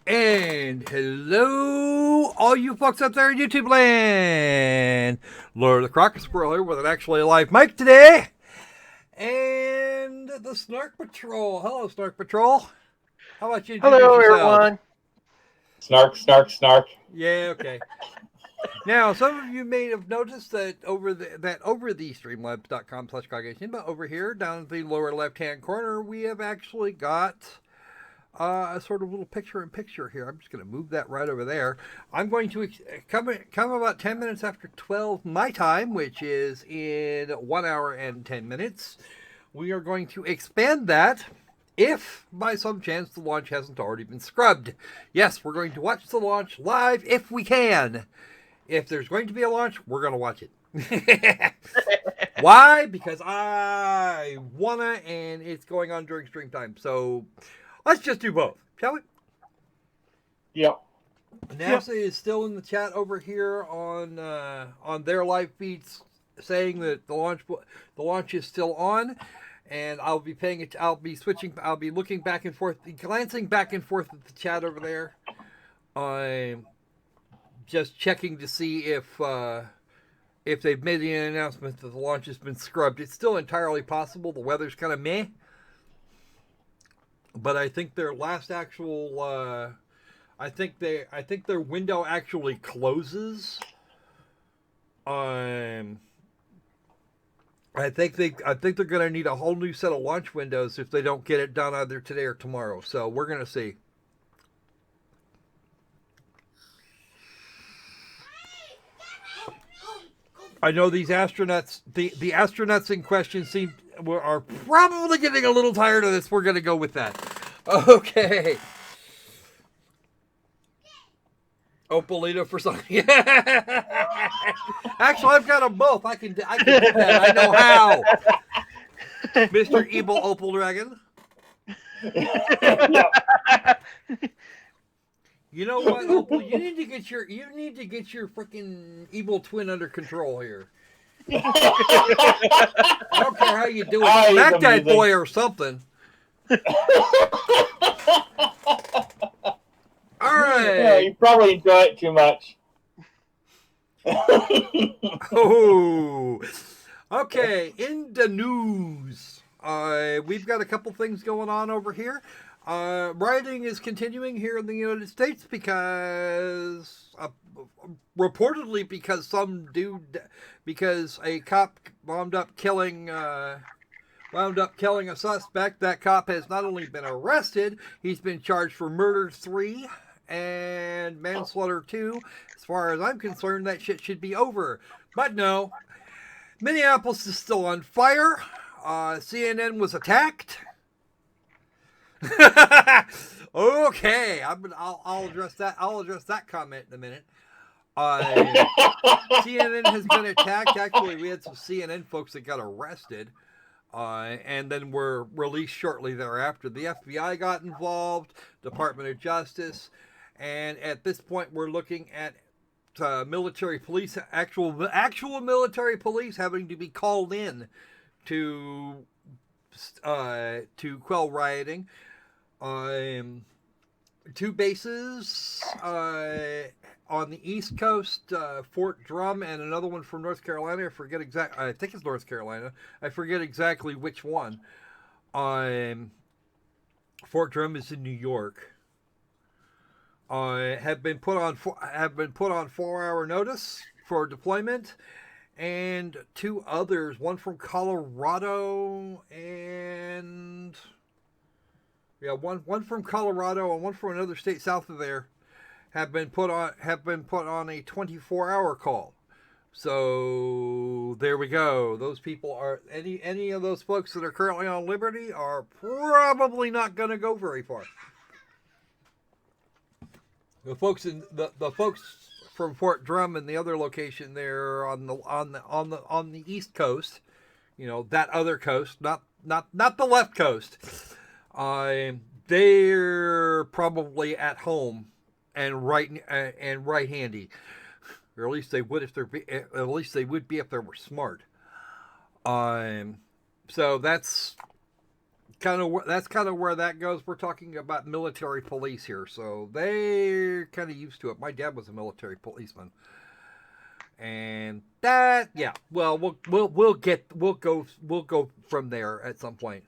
And hello, all you folks out there in YouTube land. Lord of the Crocker Squirrel here with an actually live mic today. And the Snark Patrol. Hello, Snark Patrol. How about you introduce Hello, yourselves? everyone. Snark, snark, snark. Yeah, okay. Now, some of you may have noticed that over the streamlabs.com/cognition, but over here down in the lower left-hand corner, we have actually got a sort of little picture-in-picture here. I'm just going to move that right over there. I'm going to come about 10 minutes after 12 my time, which is in 1 hour and 10 minutes. We are going to expand that if by some chance the launch hasn't already been scrubbed. Yes, we're going to watch the launch live if we can. If there's going to be a launch, we're going to watch it. Why? Because I wanna, and it's going on during stream time. So let's just do both, shall we? Yep. NASA is still in the chat over here on their live feeds, saying that the launch is still on, and I'll be paying it. I'll be switching. I'll be looking back and forth, glancing back and forth at the chat over there. I'm just checking to see if they've made an announcement that the launch has been scrubbed. It's still entirely possible. The weather's kind of meh, but I think their last actual. I think their window actually closes. I think they're going to need a whole new set of launch windows if they don't get it done either today or tomorrow. So we're going to see. I know these astronauts, the astronauts in question are probably getting a little tired of this. We're going to go with that. Okay. Opalita for something. Actually, I've got them both. I can do that. I know how. Mr. Evil Opal Dragon. You know what, Opal? You need to get your freaking evil twin under control here. I don't care how you do it. Smack that boy or something. All right. Yeah, you probably enjoy it too much. Oh, okay. In the news, we've got a couple things going on over here. Rioting is continuing here in the United States because, reportedly, because a cop wound up killing a suspect. That cop has not only been arrested, he's been charged for murder 3 and manslaughter 2. As far as I'm concerned, that shit should be over. But no, Minneapolis is still on fire. CNN was attacked. Okay, I'll address that. I'll address that comment in a minute. CNN has been attacked. Actually, we had some CNN folks that got arrested, and then were released shortly thereafter. The FBI got involved, Department of Justice, and at this point, we're looking at military police, actual military police, having to be called in to quell rioting. 2 bases on the East Coast, Fort Drum, and another one from North Carolina. I think it's North Carolina. I forget exactly which one. Fort Drum is in New York. Have been put on 4-hour notice for deployment, and 2 others, one from Colorado and one from Colorado and one from another state south of there, have been put on a 24-hour call. So there we go. Those people are any of those folks that are currently on liberty are probably not going to go very far. The folks from Fort Drum and the other location there on the East Coast, that other coast, not the left coast. They're probably at home and right handy, or at least they would if they were smart. So that's that's kind of where that goes. We're talking about military police here, so they're kind of used to it. My dad was a military policeman, and that, yeah. Well, we'll go from there at some point.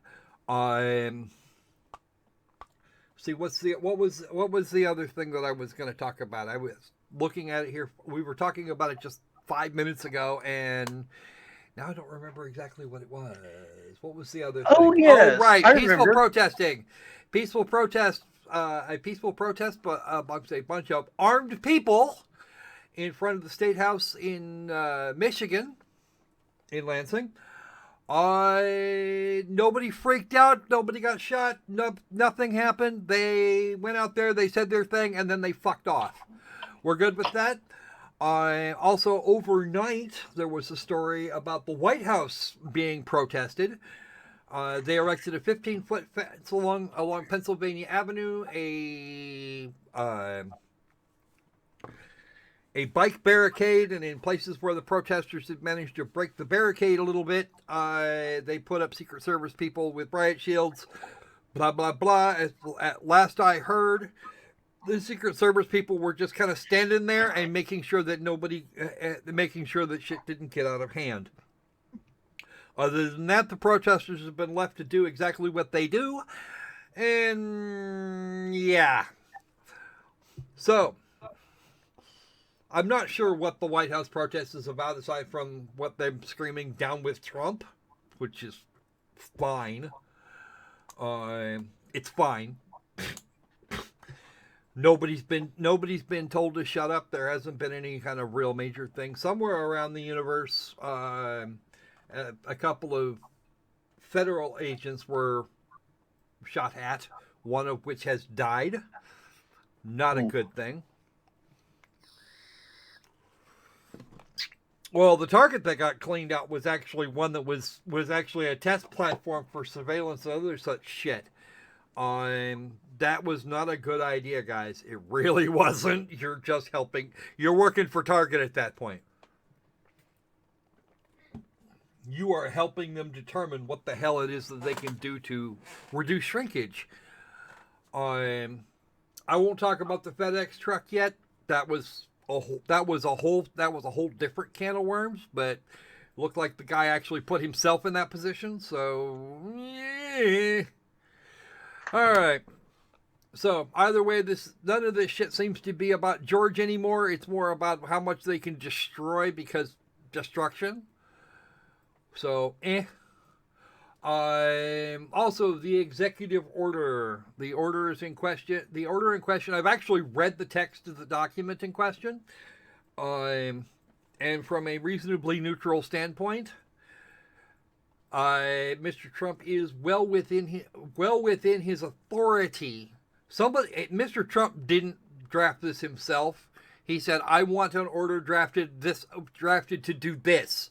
See, what was the other thing that I was going to talk about? I was looking at it here. We were talking about it just 5 minutes ago, and now I don't remember exactly what it was. What was the other thing? Oh, yes. Oh, right. I Peaceful remember. protesting. Peaceful protest. A peaceful protest, but a bunch of armed people in front of the State House in Michigan, in Lansing. Nobody freaked out. Nobody got shot. Nothing happened. They went out there. They said their thing, and then they fucked off. We're good with that. Also, overnight, there was a story about the White House being protested. They erected a 15-foot fence along Pennsylvania Avenue, a bike barricade, and in places where the protesters had managed to break the barricade a little bit, they put up Secret Service people with riot shields, blah, blah, blah. At last I heard, the Secret Service people were just kind of standing there and making sure that shit didn't get out of hand. Other than that, the protesters have been left to do exactly what they do. And yeah. So, I'm not sure what the White House protest is about, aside from what they're screaming, down with Trump, which is fine. It's fine. Nobody's been told to shut up. There hasn't been any kind of real major thing. Somewhere around the universe, a couple of federal agents were shot at, one of which has died. Not a good thing. Well, the target that got cleaned out was actually one that was actually a test platform for surveillance and other such shit. That was not a good idea, guys. It really wasn't. You're just helping. You're working for Target at that point. You are helping them determine what the hell it is that they can do to reduce shrinkage. I won't talk about the FedEx truck yet. That was a whole different can of worms, but it looked like the guy actually put himself in that position. So, yeah. All right. So either way, none of this shit seems to be about George anymore. It's more about how much they can destroy because destruction. So, also, the executive order. The order in question. I've actually read the text of the document in question. And from a reasonably neutral standpoint, Mr. Trump is well within his authority. Mr. Trump didn't draft this himself. He said, "I want an order drafted to do this."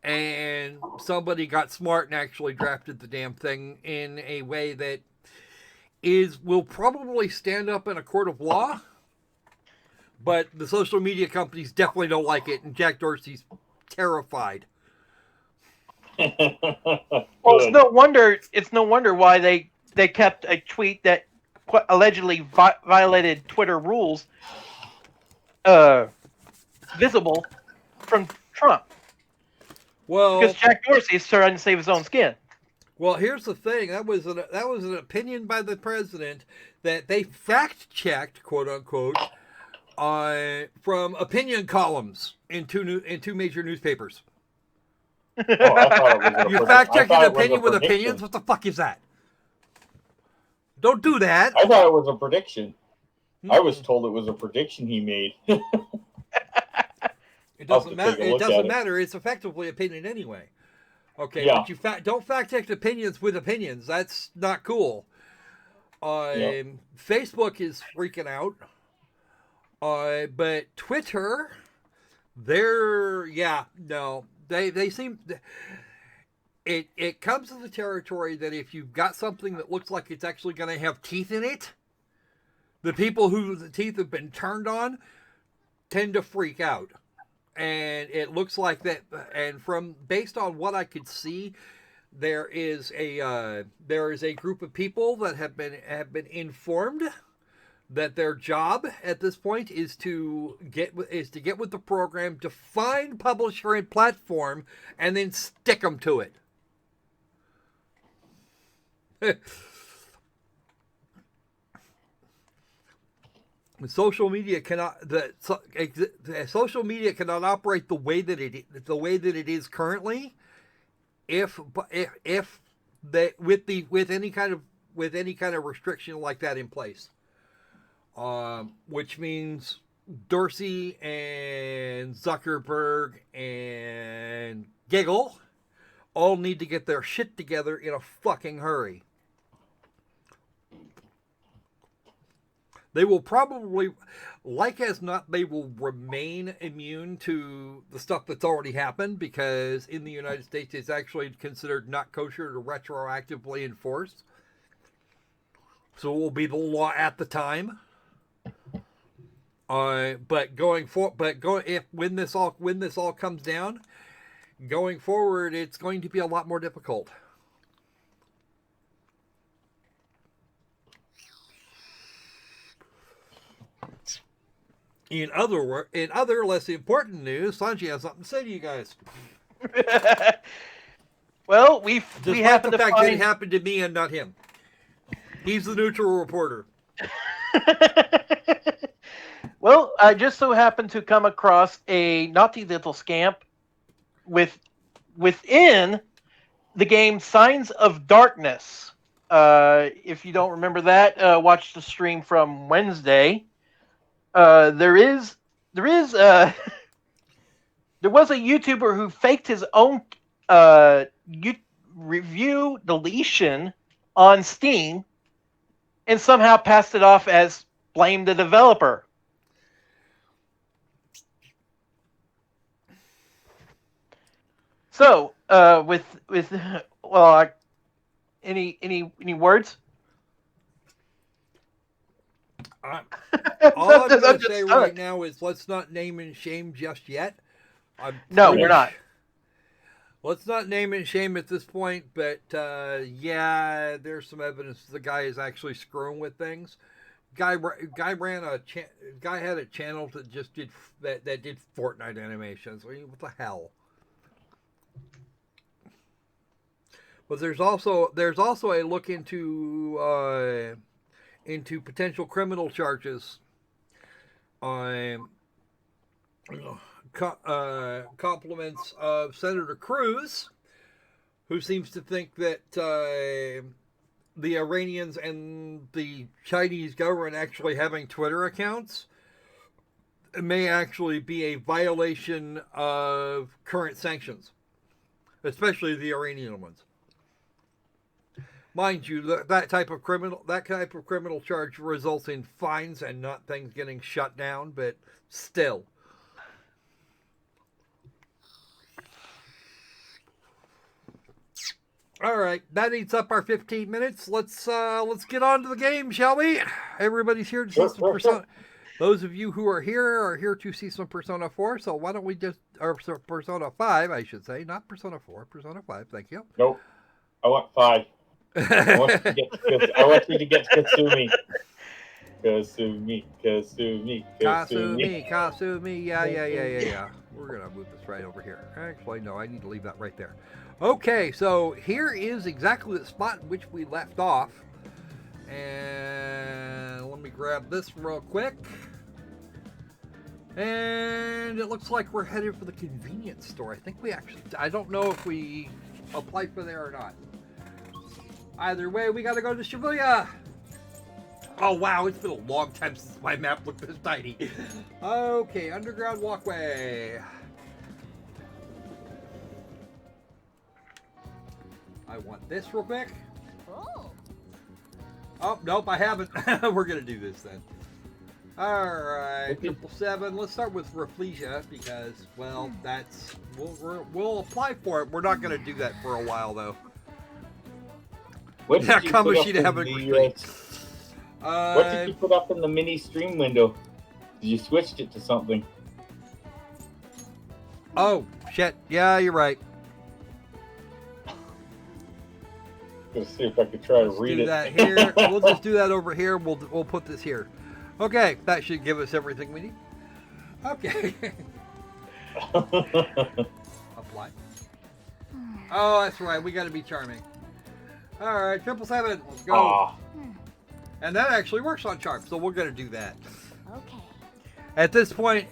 And somebody got smart and actually drafted the damn thing in a way that will probably stand up in a court of law. But the social media companies definitely don't like it, and Jack Dorsey's terrified. Well, it's no wonder why they kept a tweet that allegedly violated Twitter rules visible from Trump. Well, because Jack Dorsey is trying to save his own skin. Well, here's the thing. That was an opinion by the president that they fact-checked, quote unquote, from opinion columns in two major newspapers. You fact-checked an opinion with opinions? What the fuck is that? Don't do that. I thought it was a prediction. I was told it was a prediction he made. It doesn't matter. It doesn't matter. It's effectively opinion anyway. Okay, yeah. But you don't fact-check opinions with opinions. That's not cool. Facebook is freaking out. But Twitter, they seem. It comes to the territory that if you've got something that looks like it's actually going to have teeth in it, the people who the teeth have been turned on tend to freak out. And it looks like that, and based on what I could see, there is a group of people that have been informed that their job at this point is to get with the program, to find publisher and platform, and then stick them to it. Social media cannot operate the way that it is currently if with any kind of restriction like that in place, which means Dorsey and Zuckerberg and Giggle all need to get their shit together in a fucking hurry. They will probably, like as not, they will remain immune to the stuff that's already happened, because in the United States it's actually considered not kosher to retroactively enforce. So it will be the law at the time. But when this all comes down, going forward, it's going to be a lot more difficult. In other less important news, Sanji has something to say to you guys. Well, we happen the to fact find... that it happened to me and not him. He's the neutral reporter. Well, I just so happened to come across a naughty little scamp within the game Signs of Darkness. If you don't remember that, watch the stream from Wednesday. There was a YouTuber who faked his own review deletion on Steam and somehow passed it off as blame the developer. So, any words? All I'm going to say right now is let's not name and shame just yet. No, we're not. Let's not name and shame at this point, but yeah, there's some evidence the guy is actually screwing with things. Guy had a channel that just did that did Fortnite animations. I mean, what the hell? But there's also a look into potential criminal charges on compliments of Senator Cruz, who seems to think that the Iranians and the Chinese government actually having Twitter accounts may actually be a violation of current sanctions, especially the Iranian ones. Mind you, that type of criminal charge results in fines and not things getting shut down, but still. All right, that eats up our 15 minutes. Let's get on to the game, shall we? Everybody's here to see some Persona. Those of you who are here to see some Persona 4. So why don't we or Persona 5, I should say, not Persona 4, Persona 5. Thank you. Nope, I want 5. I want you to get Kasumi. Kasumi. Yeah. We're going to move this right over here. Actually, no, I need to leave that right there. Okay, so here is exactly the spot in which we left off. And let me grab this real quick. And it looks like we're headed for the convenience store. I don't know if we applied for there or not. Either way, we gotta go to Shibuya. Oh wow, it's been a long time since my map looked this tiny. Okay, underground walkway. I want this real quick. Oh, nope, I haven't. We're gonna do this then. Alright, 777. Let's start with Rafflesia because, well, we'll apply for it. We're not gonna do that for a while though. What did you put up what did you put up in the mini stream window? You switched it to something. Oh, shit. Yeah, you're right. gonna see if I could try to read do it. that here. We'll just do that over here. We'll put this here. Okay, that should give us everything we need. Okay. Apply. Oh, that's right. We got to be charming. All right, 777. Let's go. Aw. And that actually works on charm, so we're gonna do that. Okay. At this point,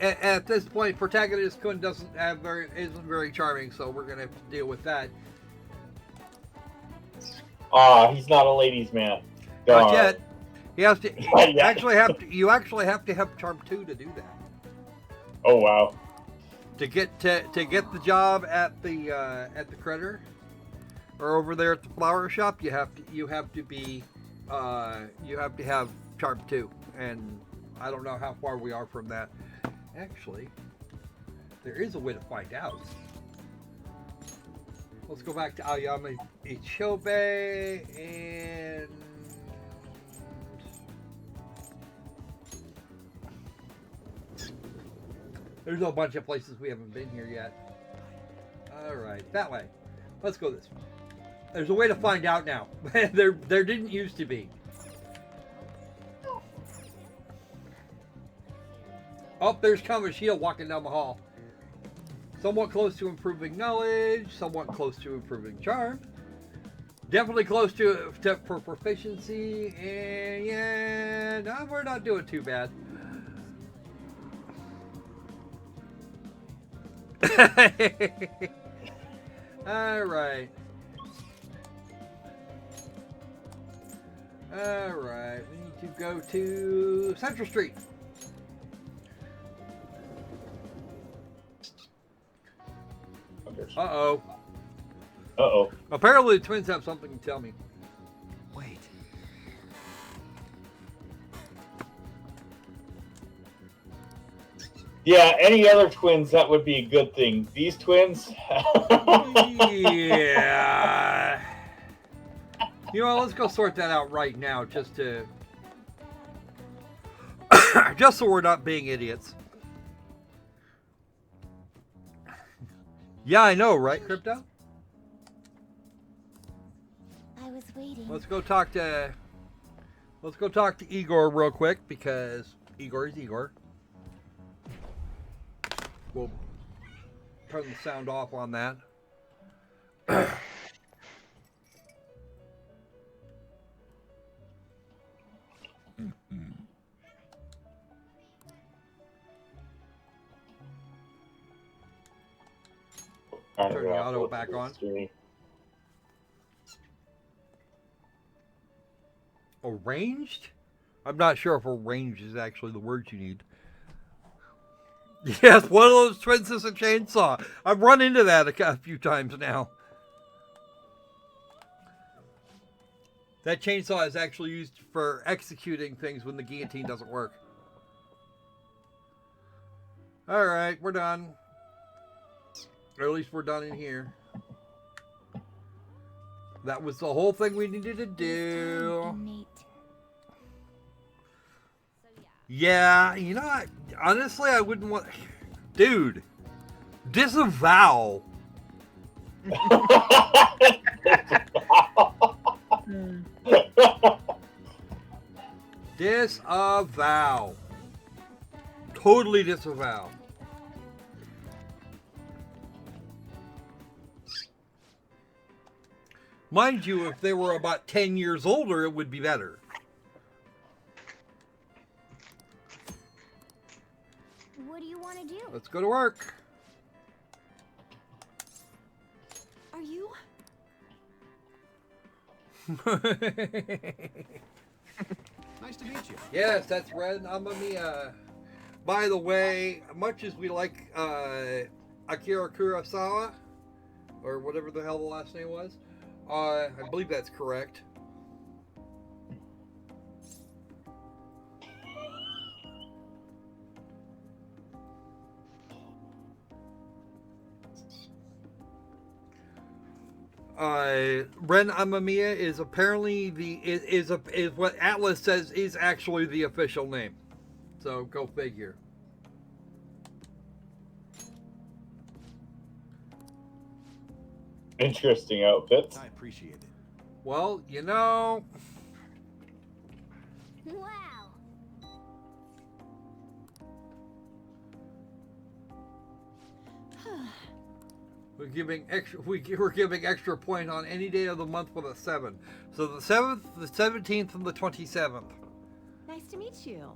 protagonist Kun isn't very charming, so we're gonna have to deal with that. He's not a ladies' man. Not Darn. yet. He has to. Not yet. You actually have to have charm 2 to do that. Oh wow. To get the job at the critter or over there at the flower shop, you have to have charm 2, and I don't know how far we are from that. Actually, there is a way to find out. Let's go back to Aoyama Ichobe and there's a bunch of places we haven't been here yet. All right, that way. Let's go this way. There's a way to find out now. there didn't used to be. Oh, there's Kamoshida walking down the hall. Somewhat close to improving knowledge, somewhat close to improving charm. Definitely close to for proficiency, and yeah, no, we're not doing too bad. All right. All right, we need to go to Central Street. Uh-oh. Uh-oh. Apparently the twins have something to tell me. Wait. Yeah, any other twins, that would be a good thing. These twins? Yeah. You know, let's go sort that out right now, just to... just so we're not being idiots. Yeah, I know, right, Crypto? I was waiting. Let's go talk to Igor real quick, because Igor is Igor. We'll turn the sound off on that. Turn the auto back on. Arranged? I'm not sure if arranged is actually the word you need. Yes, one of those twins is a chainsaw. I've run into that a few times now. That chainsaw is actually used for executing things when the guillotine doesn't work. Alright, we're done. Or at least we're done in here. That was the whole thing we needed to do. Yeah, you know, honestly, I wouldn't want... Dude, disavow. Disavow. Totally disavow. Mind you, if they were about 10 years older, it would be better. What do you want to do? Let's go to work. Are you? Nice to meet you. Yes, that's Ren Amamiya. By the way, much as we like Akira Kurosawa, or whatever the hell the last name was, I believe that's correct. Ren Amamiya is apparently is what ATLUS says is actually the official name. So go figure. Interesting outfits. I appreciate it. Well, you know, Wow. we're giving extra point on any day of the month with a 7. So the 7th, the 17th, and the 27th. Nice to meet you.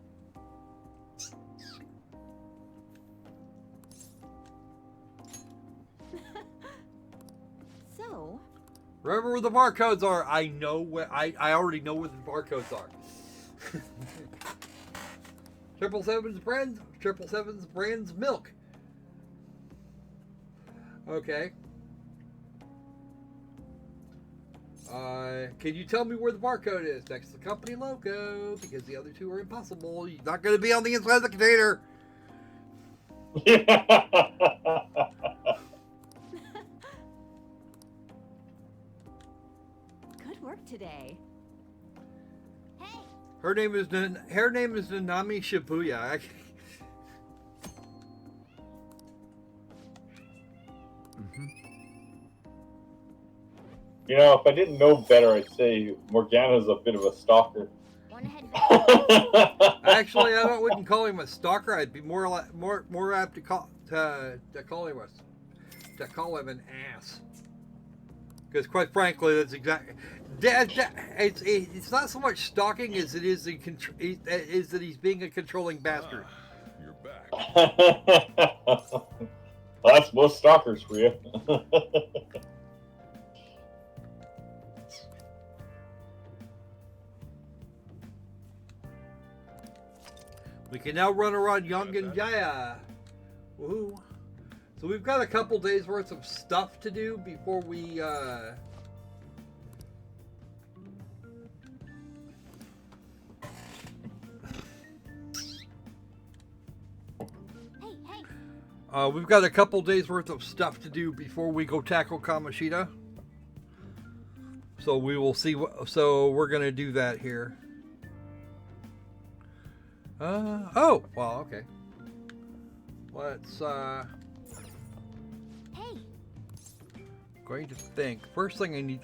So, Remember where the barcodes are. I know where I already know where the barcodes are. 777's brand's milk. Okay. Can you tell me where the barcode is? Next to the company logo, because the other two are impossible. You're not going to be on the inside of the container. good work today. Hey, Her name is Nanami Shibuya. You know, if I didn't know better, I'd say Morgana's a bit of a stalker. wanna head back? Actually, I wouldn't call him a stalker. I'd be more apt to call him an ass. Because quite frankly, that's exactly. It's not so much stalking as it is is that he's being a controlling bastard. You're back. Well, that's most stalkers for you. We can now run around Yonganjaya. Woohoo! So we've got a couple days worth of stuff to do before we. Hey, We've got a couple days worth of stuff to do before we go tackle Kamoshida. So we will see so we're gonna do that here. Oh, well, okay. Let's hey. going to think. First thing I need.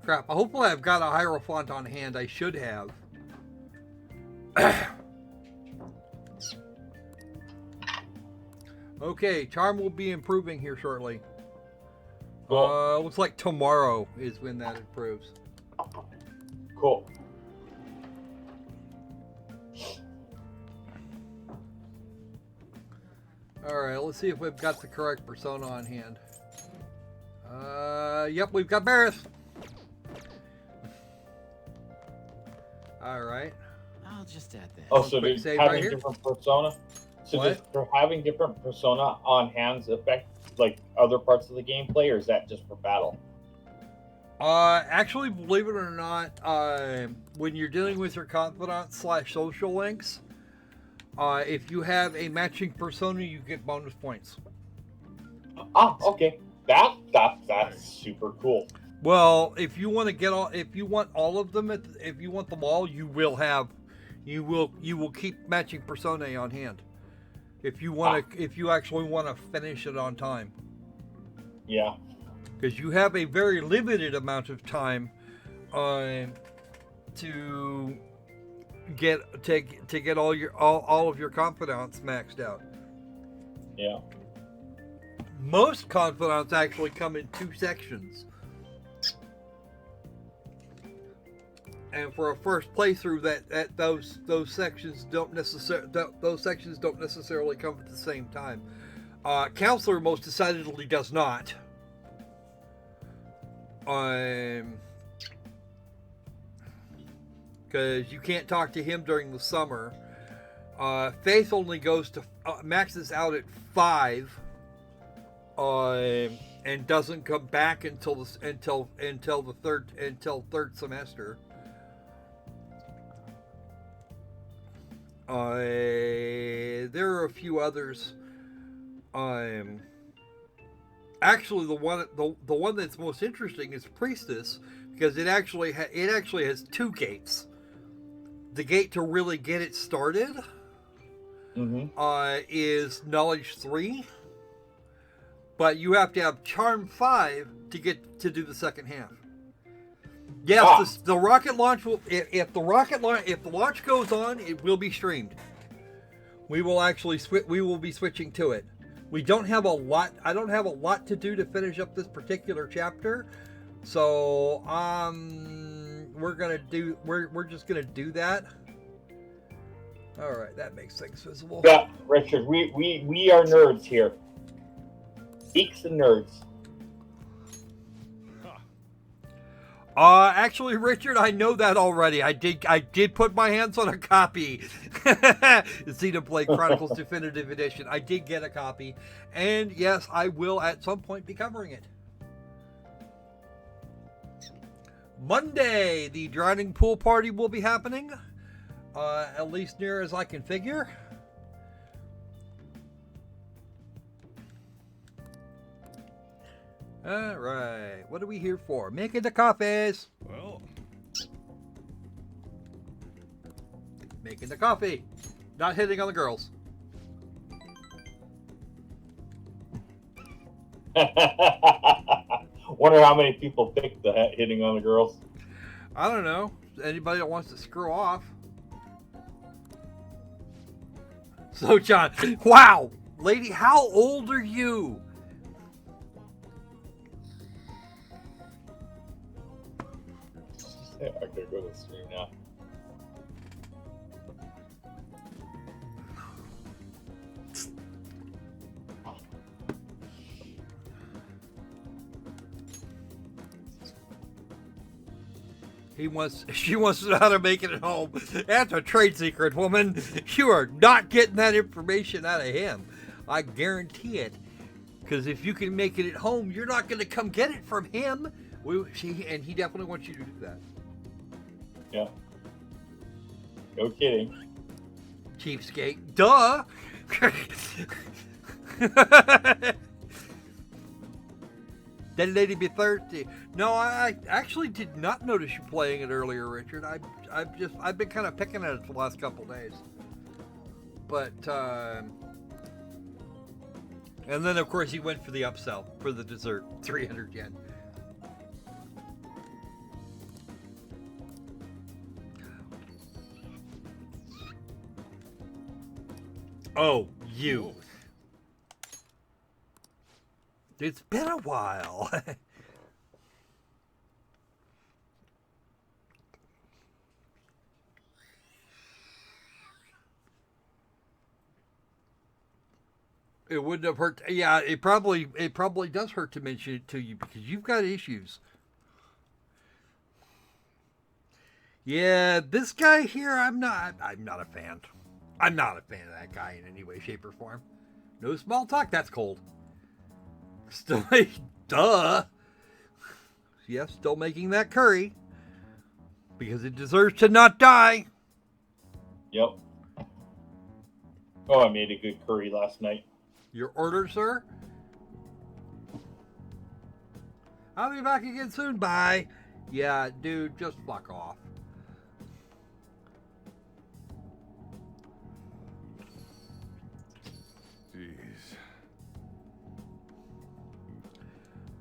Crap. Hopefully I've got a Hierophant on hand. I should have. Okay, charm will be improving here shortly. Cool. Looks like tomorrow is when that improves. Cool. Alright, let's see if we've got the correct persona on hand. Yep, we've got Bareth. Alright. I'll just add that. Oh, so quick does save having right here? different persona? So What? does for having different persona on hands affect like other parts of the gameplay, or is that just for battle? Actually, believe it or not, when you're dealing with your confidant / social links, if you have a matching persona, you get bonus points. Ah, okay. That's super cool. Well, if you want to get all, if you want all of them, if you want them all, you will keep matching persona on hand. If you want to, if you actually want to finish it on time. Yeah. Because you have a very limited amount of time to get all of your confidants maxed out. Yeah. Most confidants actually come in 2 sections. And for a first playthrough, those sections don't necessarily come at the same time. Counselor most decidedly does not. Because you can't talk to him during the summer. Faith only goes to maxes out at 5, and doesn't come back until third semester. There are a few others. Actually, the one that's most interesting is Priestess, because it actually has 2 gates. The gate to really get it started is Knowledge 3, but you have to have Charm 5 to do the second half. Yes, the rocket launch will. If the launch goes on, it will be streamed. We will actually we will be switching to it. We don't have a lot. I don't have a lot to do to finish up this particular chapter, so we're just gonna do that. All right, that makes things visible. Yeah, Richard, we are nerds here. Geeks and nerds. Actually, Richard, I know that already. I did put my hands on a copy. Xenoblade Chronicles Definitive Edition. I did get a copy. And yes, I will at some point be covering it. Monday, the Drowning Pool Party will be happening. At least near as I can figure. All right, what are we here for? Making the coffees. Well, Making the coffee. Not hitting on the girls. Wonder how many people picked the hitting on the girls. I don't know. Anybody that wants to screw off. So, John, wow. Lady, how old are you? I gotta go to the stream now. She wants to know how to make it at home. That's a trade secret, woman. You are not getting that information out of him. I guarantee it. Because if you can make it at home, you're not going to come get it from him. And he definitely wants you to do that. Yeah. No kidding. Cheapskate. Duh! That lady be thirsty. No, I actually did not notice you playing it earlier, Richard. I've been kind of picking at it the last couple days. But and then of course he went for the upsell for the dessert, 300 yen. Oh, you. It's been a while. It wouldn't have hurt. Yeah, it probably does hurt to mention it to you because you've got issues. Yeah, this guy here, I'm not a fan. I'm not a fan of that guy in any way, shape, or form. No small talk, that's cold. Still, duh. Yes, still making that curry. Because it deserves to not die. Yep. Oh, I made a good curry last night. Your order, sir? I'll be back again soon. Bye. Yeah, dude, just fuck off. jeez.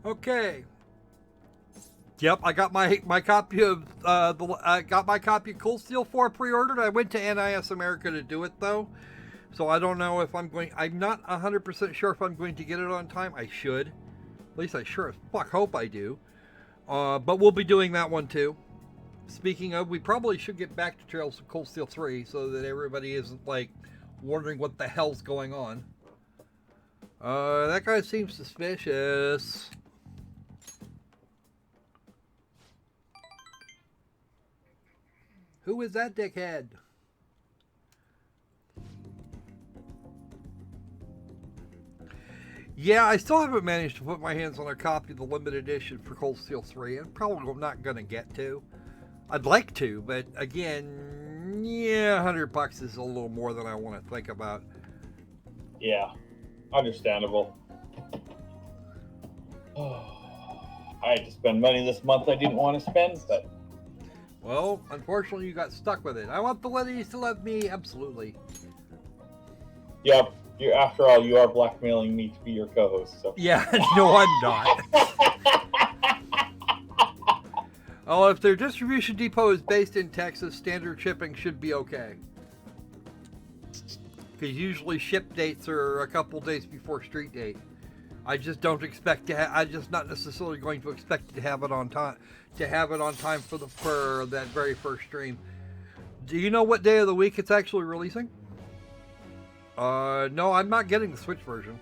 Okay. Yep, I got my copy of I got my copy of Cold Steel 4 pre-ordered. I went to NIS America to do it though, so I don't know if I'm going. I'm not 100% sure if I'm going to get it on time. I should, at least I sure as fuck hope I do. But we'll be doing that one too. Speaking of, we probably should get back to Trails of Cold Steel 3 so that everybody isn't like wondering what the hell's going on. That guy seems suspicious. Who is that dickhead? Yeah, I still haven't managed to put my hands on a copy of the limited edition for Cold Steel 3. I'm probably not going to get to. I'd like to, but again, yeah, $100 is a little more than I want to think about. Yeah, understandable. I had to spend money this month I didn't want to spend, but... Well, unfortunately, you got stuck with it. I want the ladies to love me, absolutely. Yeah, after all, you are blackmailing me to be your co-host, so... Yeah, no, I'm not. Oh, if their distribution depot is based in Texas, standard shipping should be okay. Because usually ship dates are a couple days before street date. I just don't expect to I'm just not necessarily going to expect to have it on time. For that very first stream. Do you know what day of the week it's actually releasing? No, I'm not getting the Switch version.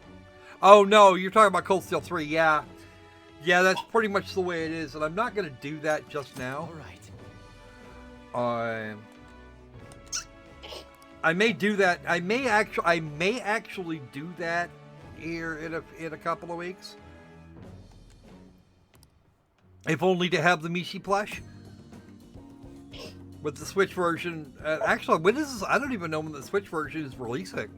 Oh no, you're talking about Cold Steel 3. Yeah, that's pretty much the way it is, and I'm not going to do that just now. All right. I may do that. I may actually do that here in a couple of weeks. If only to have the Mishi plush with the Switch version. Actually, when is this? I don't even know when the Switch version is releasing.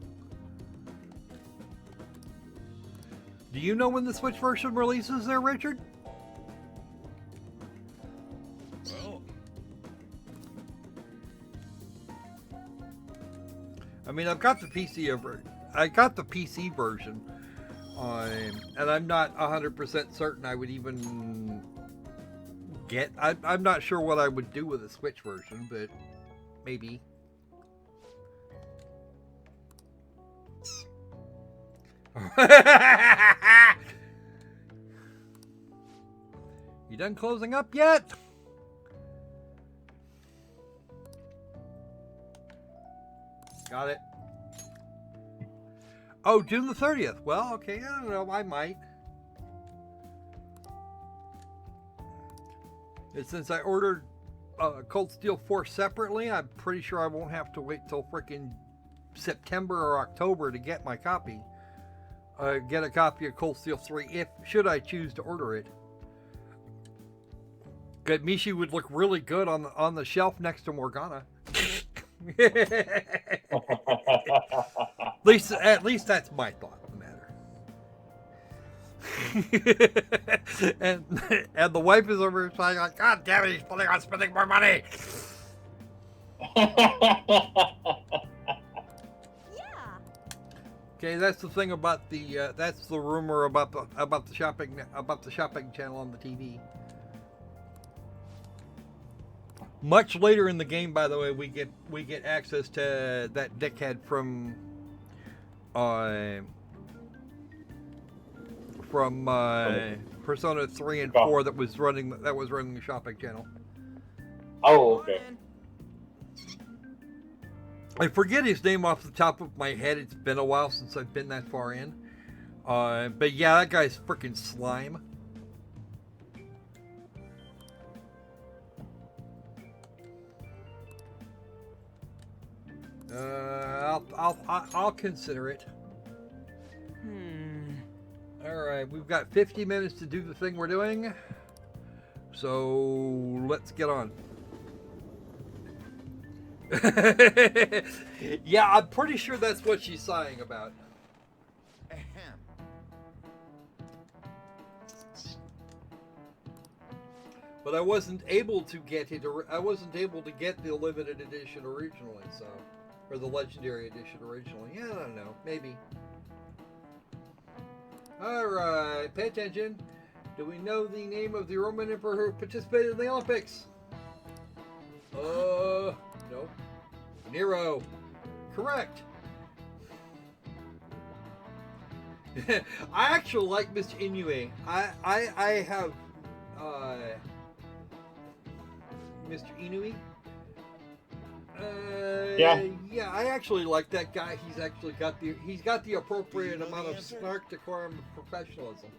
Do you know when the Switch version releases there, Richard? Well, I mean, I've got the PC version, and I'm not 100% certain I would even get. I'm not sure what I would do with a Switch version, but maybe. You done closing up yet? Got it. Oh, June the 30th. Well, okay, I don't know. I might. And since I ordered Cold Steel 4 separately, I'm pretty sure I won't have to wait till frickin' September or October to get my copy. Get a copy of Cold Steel 3 should I choose to order it. Good, Mishi would look really good on the shelf next to Morgana. At least that's my thought on the matter. and the wife is over here saying like, God damn it, he's planning on spending more money. Okay, that's the thing about that's the rumor about the shopping channel on the TV. Much later in the game, by the way, we get access to that dickhead from Persona 3 and 4 that was running the shopping channel. Oh, okay. I forget his name off the top of my head. It's been a while since I've been that far in. But yeah, that guy's freaking slime. I'll consider it. All right, we've got 50 minutes to do the thing we're doing. So let's get on. Yeah, I'm pretty sure that's what she's sighing about. But I wasn't able to get it. I wasn't able to get the limited edition originally, so, or the legendary edition originally. Yeah, I don't know. Maybe. All right, pay attention. Do we know the name of the Roman emperor who participated in the Olympics? No. Nero. Correct. I actually like Mr. Inoue. I have Mr. Inoue. Yeah, I actually like that guy. He's got the appropriate amount of snark, decorum, and professionalism.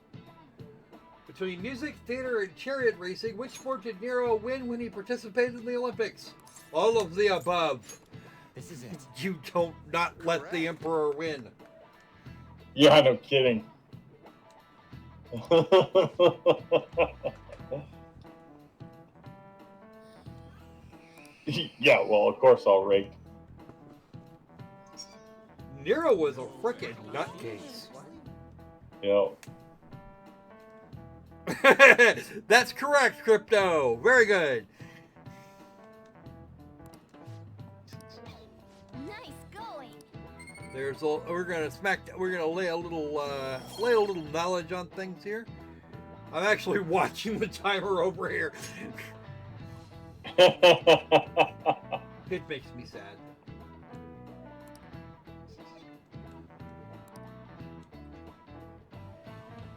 Between music, theater, and chariot racing, which sport did Nero win when he participated in the Olympics? All of the above. This is it. You don't not let the emperor win. Yeah, no kidding. Yeah, well, of course I'll rate. Nero was a frickin' nutcase. Yeah. That's correct, Crypto. Very good. Nice going. We're gonna lay a little knowledge on things here. I'm actually watching the timer over here. It makes me sad.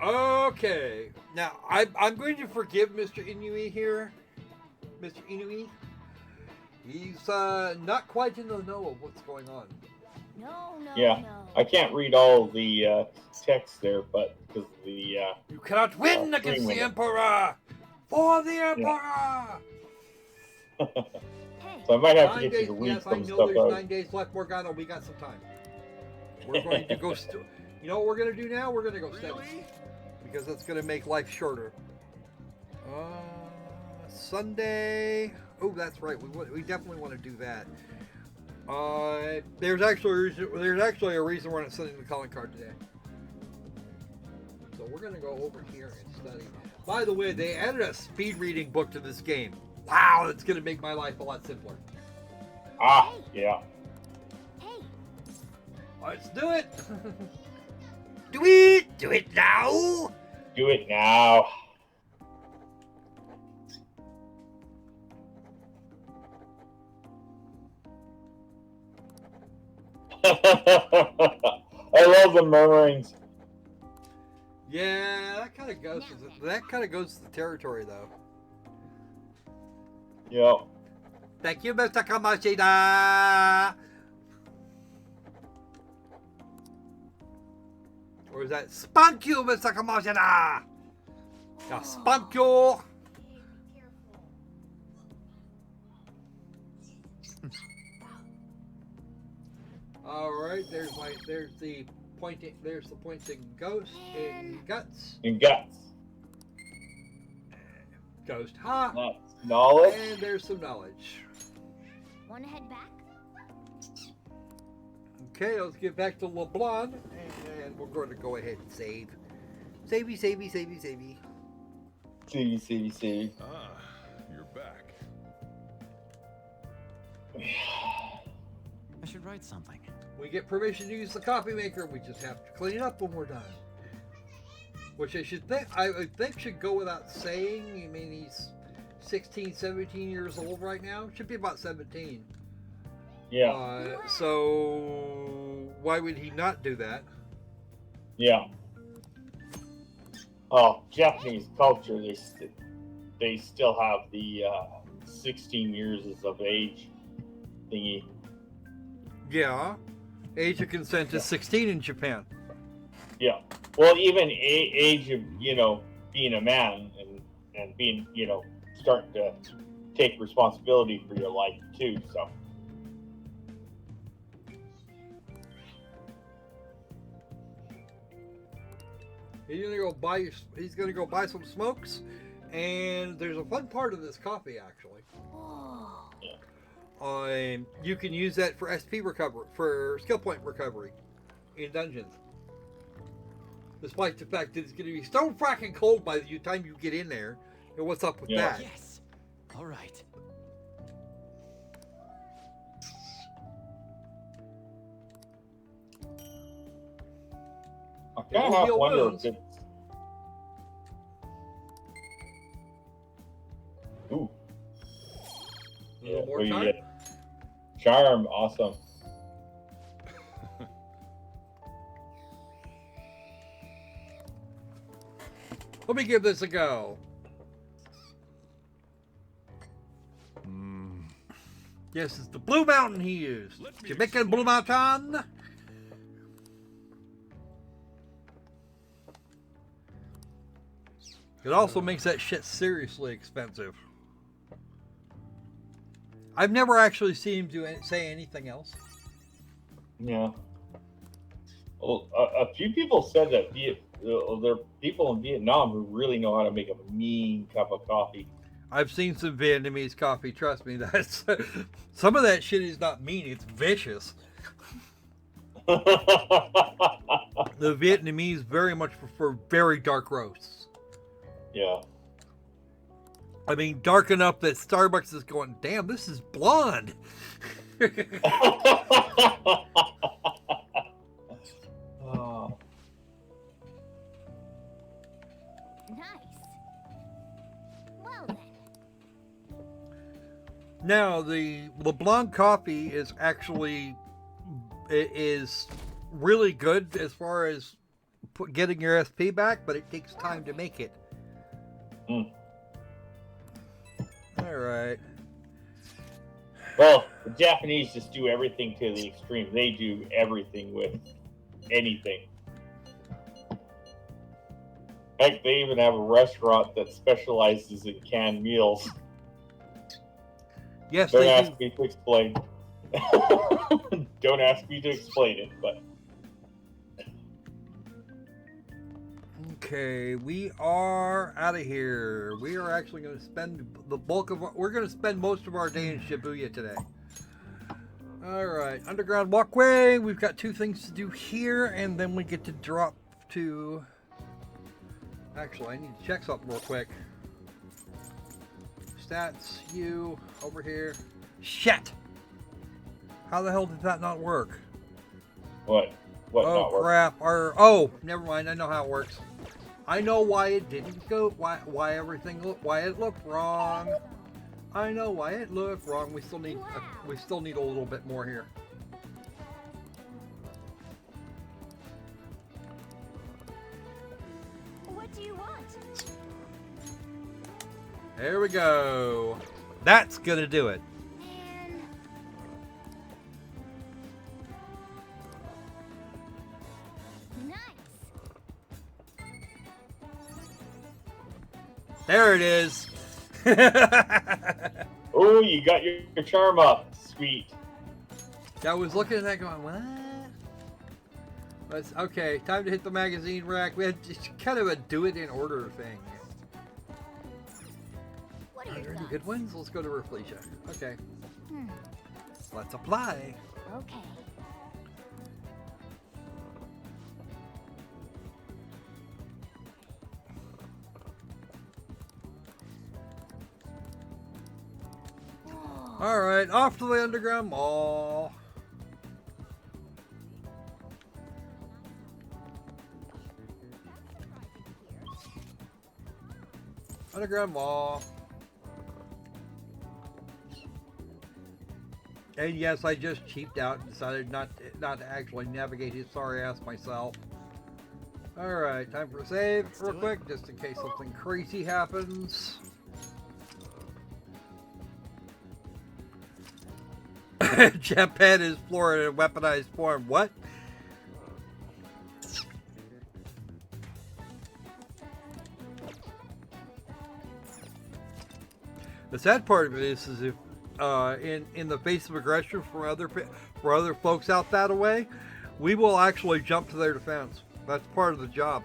Okay, now I'm going to forgive Mr. Inui here. Mr. Inui, he's not quite in the know of what's going on. No, no, Yeah. no. I can't read all the text there, but because of the You cannot win against the window. Emperor! For the Emperor! Hey, So I might have to 9 get days. you to read Yes, I some know stuff there's out. 9 days left, Morgana. We got some time. We're going to go. You know what we're going to do now? We're going to go steady. Because that's going to make life shorter. Sunday. Oh, that's right. We definitely want to do that. There's actually a reason we're not sending the calling card today. So we're going to go over here and study. By the way, they added a speed reading book to this game. Wow, that's going to make my life a lot simpler. Ah, yeah. hey, Let's do it. Do it now. Do it now. I love the murmurings. Yeah, that kind of goes. That kind of goes to the territory, though. Yeah. Thank you, Mr. Kamoshida. Or is that spunk you, Mr. Kamoshida? Yeah, spunk you. All right, there's the pointing ghost in guts. And guts. Ghost ha. That's knowledge. And there's some knowledge. wanna head back? Okay, let's get back to LeBlanc, and we're going to go ahead and save. Savey. See. Ah, you're back. I should write something. We get permission to use the coffee maker. We just have to clean it up when we're done. Which I would think should go without saying. I mean, he's 16, 17 years old right now. Should be about 17. Yeah. So why would he not do that? Yeah. Oh, Japanese culture, they still have the 16 years of age thingy. Yeah. Age of consent is 16 in Japan. Yeah. Well, even age of, being a man and being, starting to take responsibility for your life too, so. He's gonna go buy some smokes, and there's a fun part of this coffee actually. Oh, You can use that for SP recovery, for skill point recovery in dungeons. Despite the fact that it's gonna be stone fracking cold by the time you get in there. And what's up with Yeah. that? Yes. All right. I kind of have Heal wonder wounds. if it's... Ooh. A little more what do you time. get? Charm, awesome. Let me give this a go. Yes, it's the Blue Mountain he used. Let me Jamaican Blue Mountain. It also makes that shit seriously expensive. I've never actually seen him say anything else. Yeah. Well, a few people said that there are people in Vietnam who really know how to make a mean cup of coffee. I've seen some Vietnamese coffee. Trust me, that's some of that shit is not mean. It's vicious. The Vietnamese very much prefer very dark roasts. Yeah. I mean, dark enough that Starbucks is going, damn, this is blonde. Oh. nice. Well then, Now, the LeBlanc coffee is actually really good as far as getting your SP back, but it takes time to make it. Mm. All right. Well, the Japanese just do everything to the extreme. They do everything with anything. Heck, they even have a restaurant that specializes in canned meals. Yes, Don't they ask do. me to explain. Don't ask me to explain it, but Okay, we are out of here. We are actually going to spend we're going to spend most of our day in Shibuya today. All right, underground walkway. We've got 2 things to do here, and then we get to drop to... Actually, I need to check something real quick. Stats, you, over here. Shit! How the hell did that not work? what? What Oh not work? crap! Oh, never mind. I know how it works. I know why it didn't go. Why it looked wrong. I know why it looked wrong. We still need a little bit more here. What do you want? There we go. That's gonna do it. Man. Nice. There it is. Oh, you got your charm up. Sweet. I was looking at that going, what? But okay, time to hit the magazine rack. We had just kind of a do it in order thing. What Are are there your any thoughts? good ones? Let's go to Rafflesia. Okay, Hmm. let's apply. Okay. All right, off to the underground mall. Underground mall. And yes, I just cheaped out and decided not to actually navigate his sorry ass myself. All right, time for a save real quick, just in case something crazy happens. Japan is Florida in weaponized form. What? The sad part of it is if in the face of aggression from other folks out that way, we will actually jump to their defense. That's part of the job.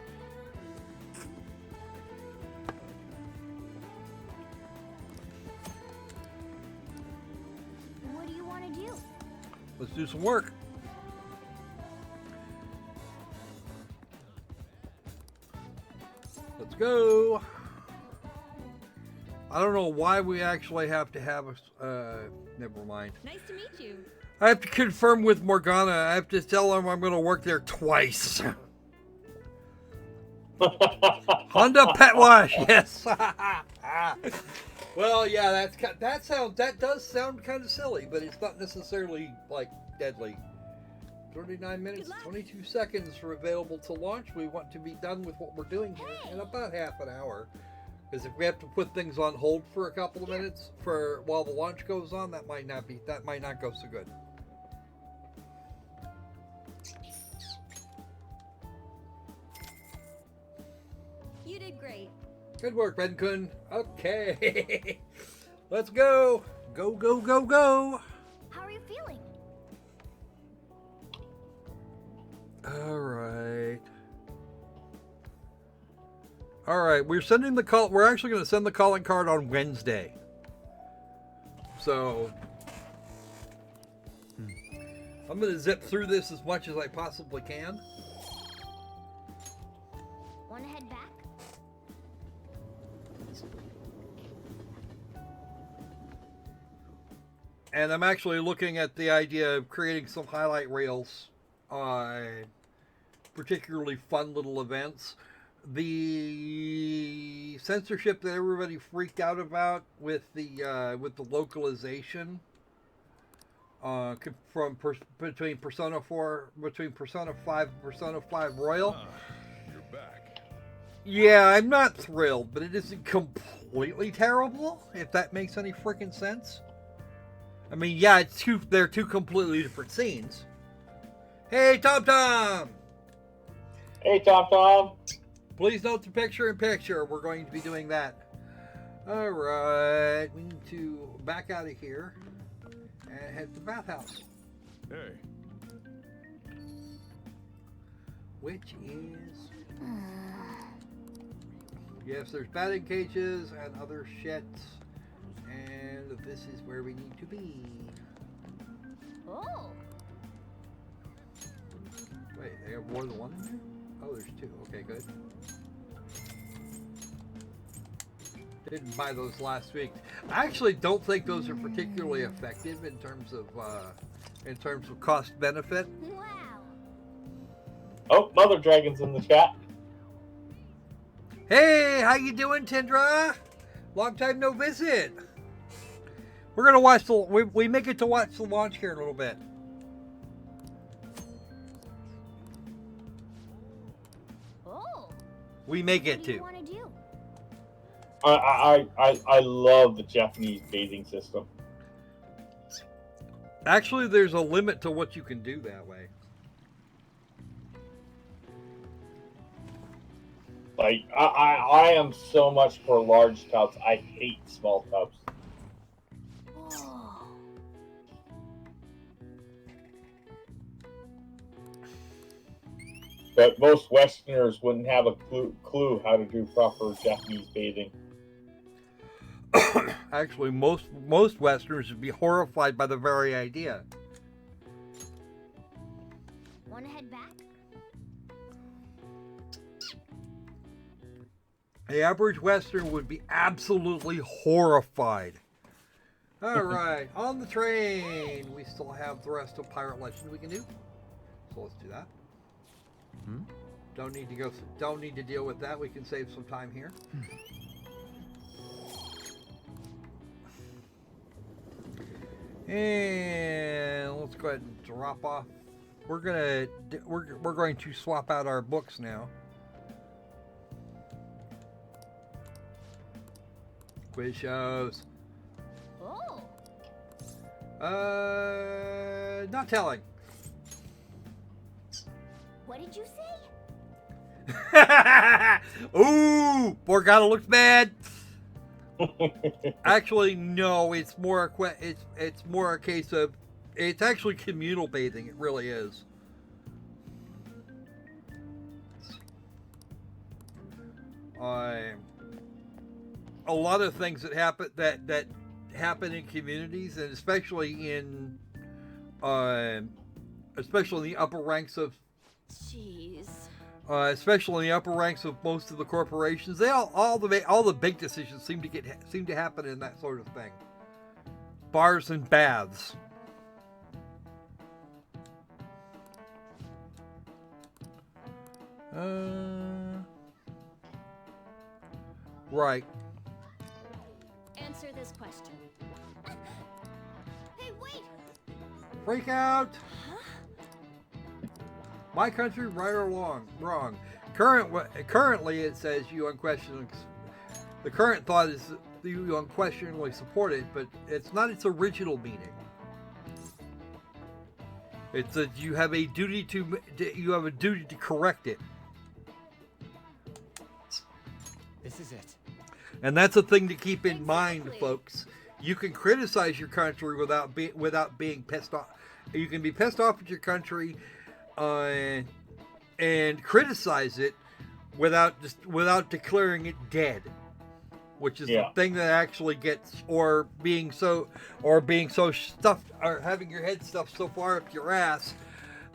What do you want to do? Let's do some work. Let's go. I don't know why we actually have to have a... never mind. Nice to meet you. I have to confirm with Morgana. I have to tell him I'm going to work there twice. Honda Pet Wash, yes. Well, yeah, that does sound kind of silly, but it's not necessarily like deadly. 39 minutes, 22 seconds are available to launch. We want to be done with what we're doing here in about half an hour. Because if we have to put things on hold for a couple of minutes while the launch goes on, that might not go so good. You did great. Good work, Ben-kun. Okay. Let's go. Go, go, go, go. How are you feeling? All right. All right, we're sending the call. We're actually going to send the calling card on Wednesday. So I'm going to zip through this as much as I possibly can. Want to head back? And I'm actually looking at the idea of creating some highlight reels on particularly fun little events. The censorship that everybody freaked out about with the localization between Persona 5 and Persona 5 Royal. You're back. Yeah, I'm not thrilled, but it isn't completely terrible, if that makes any freaking sense. I mean, yeah, they're two completely different scenes. Hey, Tom Tom! Hey, Tom Tom. Please note the picture-in-picture. We're going to be doing that. Alright, we need to back out of here and head to the bathhouse. Hey. Which is... Yes, there's batting cages and other shit. And this is where we need to be. Oh. Wait, they have more than one in there? Oh, there's two. Okay, good. Didn't buy those last week. I actually don't think those are particularly effective in terms of cost benefit. Wow. Oh, Mother Dragon's in the chat. Hey, how you doing, Tindra? Long time no visit. We're gonna watch the we make it to watch the launch here in a little bit. Oh. We may get What do you to. want to do? I love the Japanese bathing system. Actually, there's a limit to what you can do that way. Like I am so much for large tubs. I hate small tubs. Oh. But most Westerners wouldn't have a clue how to do proper Japanese bathing. Actually, most Westerners would be horrified by the very idea. Want to head back? The average Western would be absolutely horrified. All right, on the train. We still have the rest of Pirate Legend we can do. So let's do that. Don't need to go. Don't need to deal with that. We can save some time here. And let's go ahead and drop off. We're going to swap out our books now. Quiz shows. Oh. Not telling. What did you say? Ooh, Borgata looks bad. Actually, no. It's more it's more a case of it's actually communal bathing. It really is. A lot of things that happen in communities, and especially in the upper ranks of. Jeez. Especially in the upper ranks of most of the corporations, they all the big decisions seem to happen in that sort of thing. Bars and baths. Right. Answer this question. Hey, wait! Freak out. My country, right or wrong. Currently, it says you unquestionably. The current thought is that you unquestionably support it, but it's not its original meaning. It's that you have a duty to correct it. This is it. And that's a thing to keep in mind, folks. You can criticize your country without being pissed off. You can be pissed off at your country. And criticize it without declaring it dead, which is the thing that actually gets being so stuffed or having your head stuffed so far up your ass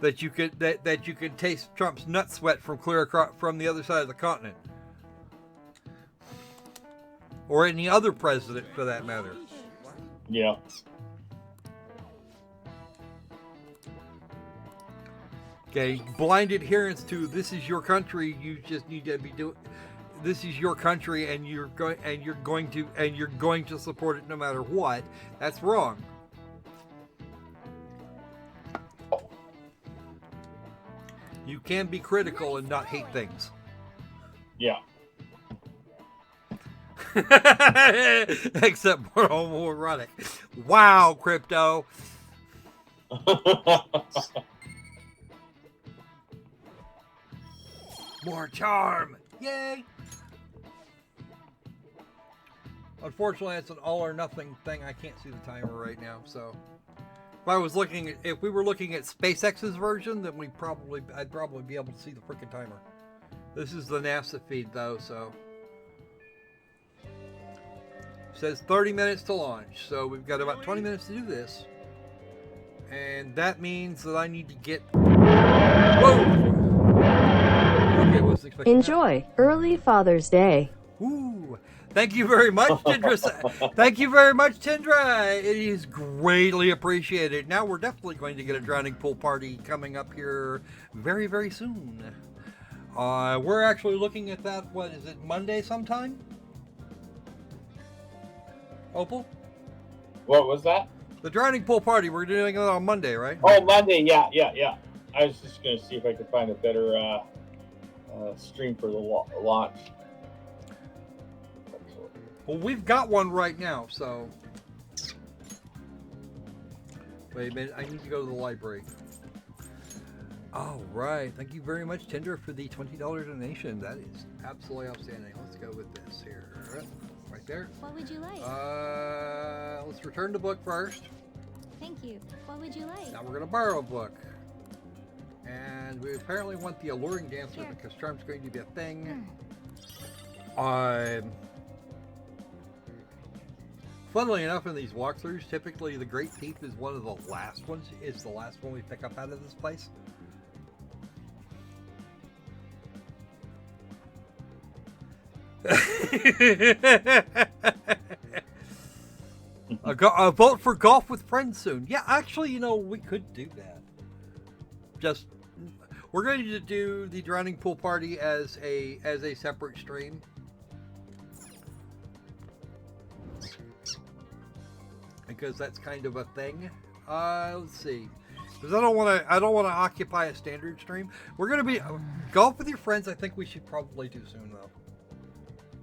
that you can taste Trump's nut sweat from clear across from the other side of the continent, or any other president for that matter. Yeah. Okay, blind adherence to this is your country. You just need to be doing. this is your country and you're going to support it no matter what. That's wrong. You can be critical and not hate things. Yeah. Except for homoerotic. Wow, Crypto. More charm. Yay. Unfortunately, it's an all or nothing thing. I can't see the timer right now, so if we were looking at SpaceX's version, then I'd probably be able to see the freaking timer. This is the NASA feed though, so it says 30 minutes to launch. So we've got about 20 minutes to do this. And that means that I need to get whoa! Okay, wasn't expecting Enjoy early Father's Day. that. Ooh. Thank you very much, Tindra. Thank you very much, Tindra. It is greatly appreciated. Now we're definitely going to get a drowning pool party coming up here very, very soon. We're actually looking at that, what is it, Monday sometime? Opal? What was that? The drowning pool party, we're doing it on Monday, right? Oh, Monday. Yeah. I was just going to see if I could find a better stream for the launch. Well, we've got one right now, so... Wait a minute, I need to go to the library. All right, thank you very much, Tindra, for the $20 donation. That is absolutely outstanding. Let's go with this here. Right there. What would you like? Let's return the book first. Thank you. What would you like? Now we're going to borrow a book. And we apparently want the alluring dancer Here. because charm's going to be a thing. Funnily enough, in these walkthroughs, typically the Great Thief is one of the last ones. It's the last one we pick up out of this place. A vote for golf with friends soon. Yeah, actually, you know, we could do that. Just, we're going to do the drowning pool party as a separate stream. Because that's kind of a thing. Let's see. Because I don't want to occupy a standard stream. We're going to be golf with your friends. I think we should probably do soon though.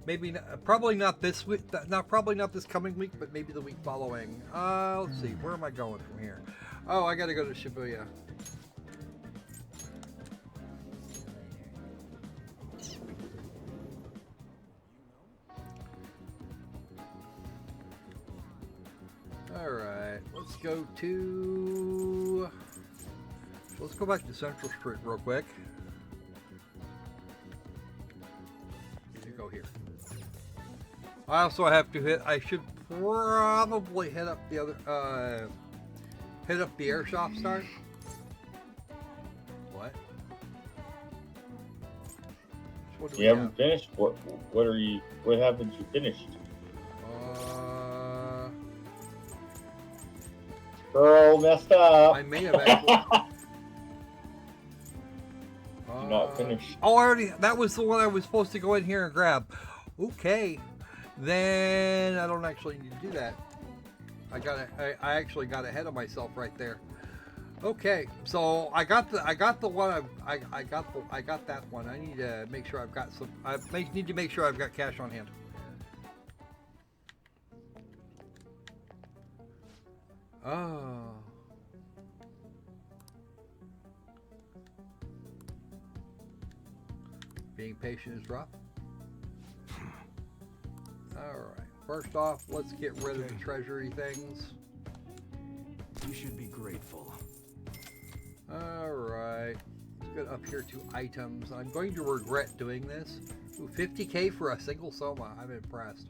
Maybe not, probably not this week. Probably not this coming week, but maybe the week following. Let's see. Where am I going from here? Oh, I got to go to Shibuya. Alright, let's go back to Central Street real quick. You go here. I also have to I should probably hit up the other, hit up the airsoft start. What? What do we You haven't finished? What haven't you finished? Girl messed up. I may have actually. Not finished. Oh, that was the one I was supposed to go in here and grab. Okay. Then I don't actually need to do that. I actually got ahead of myself right there. Okay. So I got the one I got that one. I need to make sure I've got some need to make sure I've got cash on hand. Oh. Being patient is rough. Alright. First off, let's get rid of the treasury things. You should be grateful. Alright. Let's get up here to items. I'm going to regret doing this. Ooh, 50k for a single Soma. I'm impressed.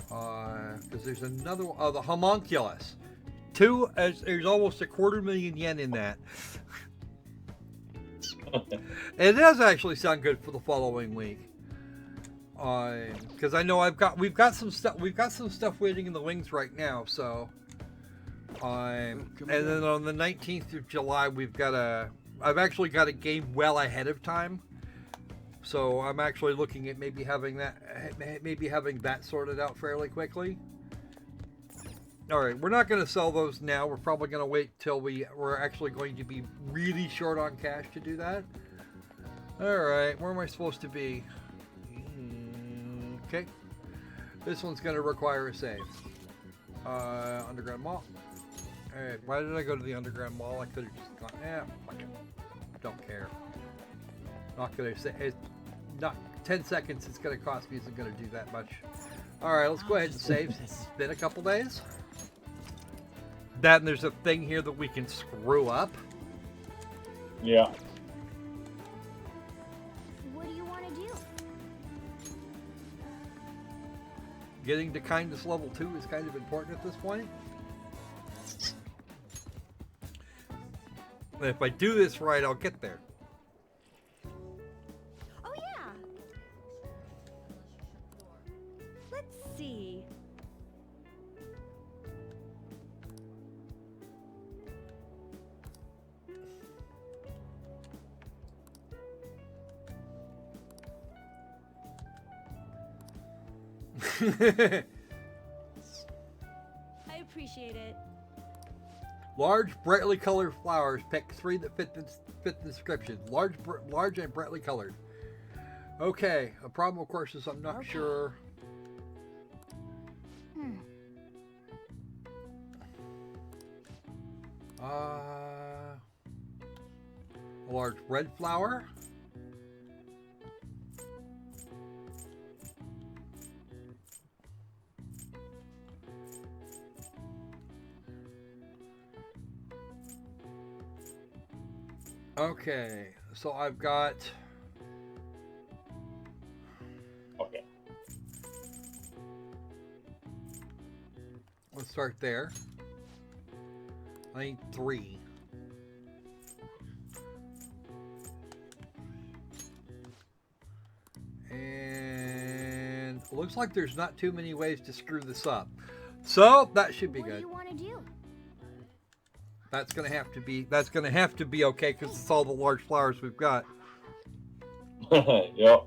Because there's another one. The homunculus. There's almost 250,000 yen in that. It does actually sound good for the following week. Because I know we've got some stuff waiting in the wings right now. So, and then on the 19th of July I've actually got a game well ahead of time. So I'm actually looking at maybe having that sorted out fairly quickly. All right, we're not going to sell those now. We're probably going to wait till we're actually going to be really short on cash to do that. All right, where am I supposed to be? Okay, this one's going to require a save. Underground Mall. All right, why did I go to the Underground Mall? I could have just gone. Fuck it. Don't care. Not going to say. It's not 10 seconds. It's going to cost me. Isn't going to do that much. All right, let's go ahead and save. It's been a couple days. That and there's a thing here that we can screw up. Yeah. What do you want to do? Getting to kindness level 2 is kind of important at this point. And if I do this right, I'll get there. Oh yeah. Let's see. I appreciate it. Large, brightly colored flowers. Pick 3 that fit the description. Large and brightly colored. Okay. A problem, of course, is I'm not sure. A large red flower. Okay, so I've got. Okay. Let's start there. I need 3. And it looks like there's not too many ways to screw this up. So that should be What good. do you want to do? That's gonna have to be okay because it's all the large flowers we've got. Yep.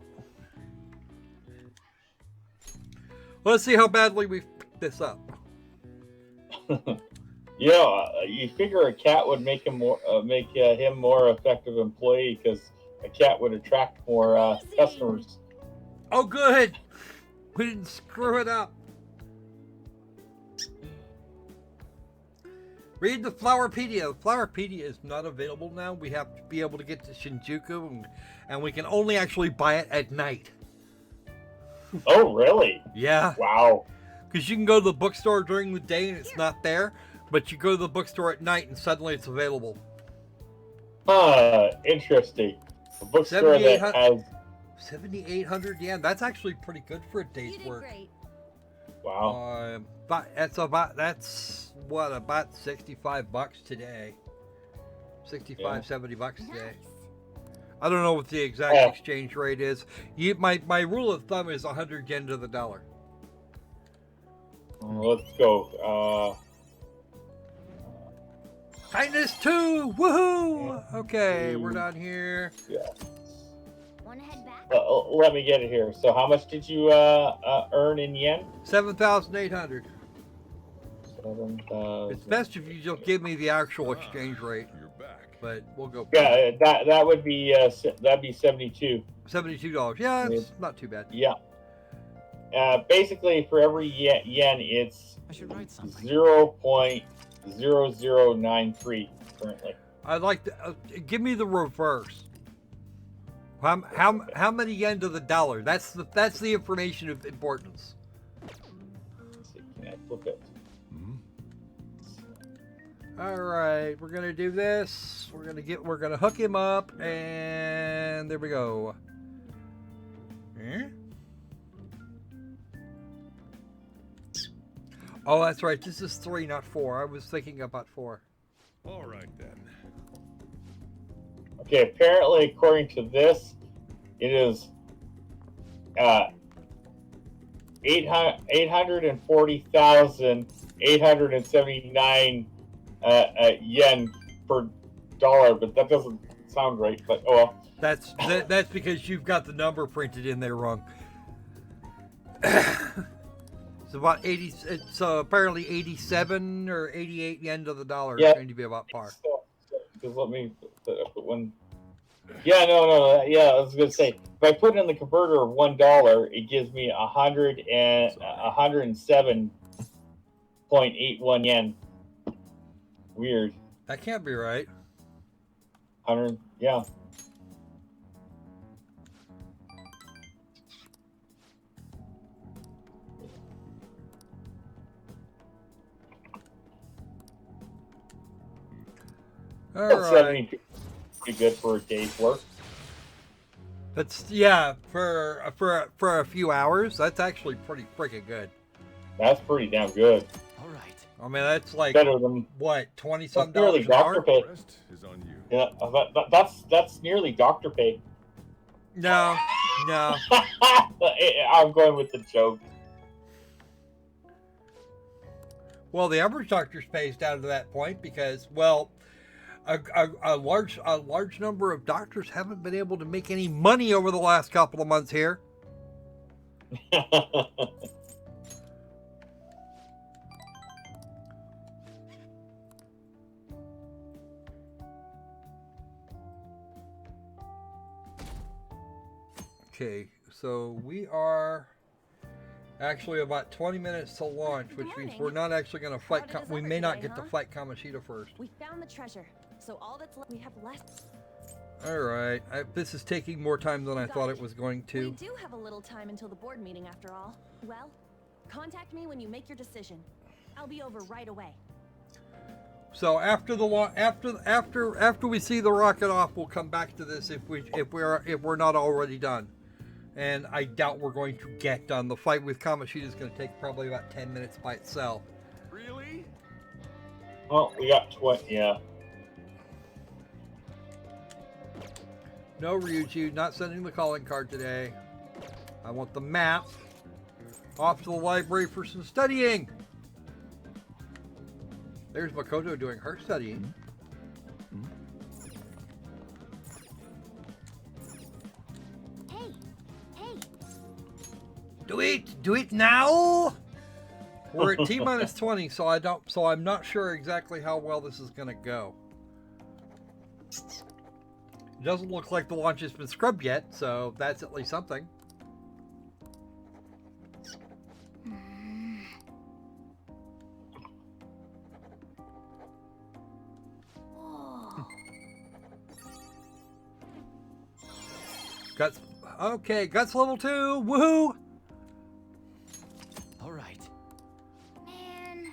Let's see how badly we f***ed this up. Yeah, you figure a cat would make him more effective employee because a cat would attract more customers. Oh, good. We didn't screw it up. Read the Flowerpedia. The Flowerpedia is not available now. We have to be able to get to Shinjuku, and we can only actually buy it at night. Oh, really? Yeah. Wow. Because you can go to the bookstore during the day and it's not there, but you go to the bookstore at night and suddenly it's available. Interesting. A bookstore that has 7,800 yen. That's actually pretty good for a day's You did work. great. wow. But that's what, about $65 today. 65, Yeah. $70 today. Nice. I don't know what the exact Yeah. exchange rate is. My rule of thumb is 100 yen to the dollar. Let's go. Kindness 2! Woohoo! Okay, we're done here. Yeah. Want to head back? Let me get it here. So, how much did you earn in yen? 7,800. 7,000. It's best if you just give me the actual exchange rate. You're back. But we'll go. Yeah, that would be that'd be 72. $72. Yeah, it's not too bad. Yeah. Basically, for every yen, it's I should write something. 0.0093 currently. I'd like to give me the reverse. How many yen to the dollar? That's the information of importance. Let's see, can I flip it? All right, we're gonna do this. We're gonna hook him up, and there we go. Oh, that's right. This is 3, not 4. I was thinking about 4. All right then. Okay, apparently, according to this, it is 840,879 yen per dollar, but that doesn't sound right, but oh well. That's because you've got the number printed in there wrong. It's about 80. It's apparently 87 or 88 yen to the dollar. Yeah. It's going to be about par. Just let me put one. Yeah, no. Yeah, I was gonna say if I put in the converter of $1, it gives me 107.81 yen. Weird. That can't be right. 100. Yeah. All That's right. 70 pretty good for a day's work. That's for a few hours. That's actually pretty freaking good. That's pretty damn good. All right. I mean, that's like Better than what, 20 some that's nearly dollars an doctor hour? pay. Rest is on you. Yeah, that's nearly doctor pay. No. I'm going with the joke. Well, the average doctor's pay is down to that point because, well, a large number of doctors haven't been able to make any money over the last couple of months here. Okay, so we are actually about 20 minutes to launch, which means we're not actually going to fight. Crowded as We ever may not today, get to huh? fight Kamoshida first. We found the treasure, so all that's left we have left. All right, this is taking more time than I thought it was going We to. do have a little time until the board meeting after all. Well, contact me when you make your decision. I'll be over right away. So after we see the rocket off, we'll come back to this if we're not already done. And I doubt we're going to get done. The fight with Kamoshida is going to take probably about 10 minutes by itself. Really? Well, we got 20. Yeah. No, Ryuji, not sending the calling card today. I want the map. Off to the library for some studying. There's Makoto doing her studying. Hey, Do it now. We're at T-minus 20, so I'm not sure exactly how well this is gonna go. It doesn't look like the launch has been scrubbed yet, so that's at least something. Guts. Okay, Guts level 2. Woohoo! All right. man.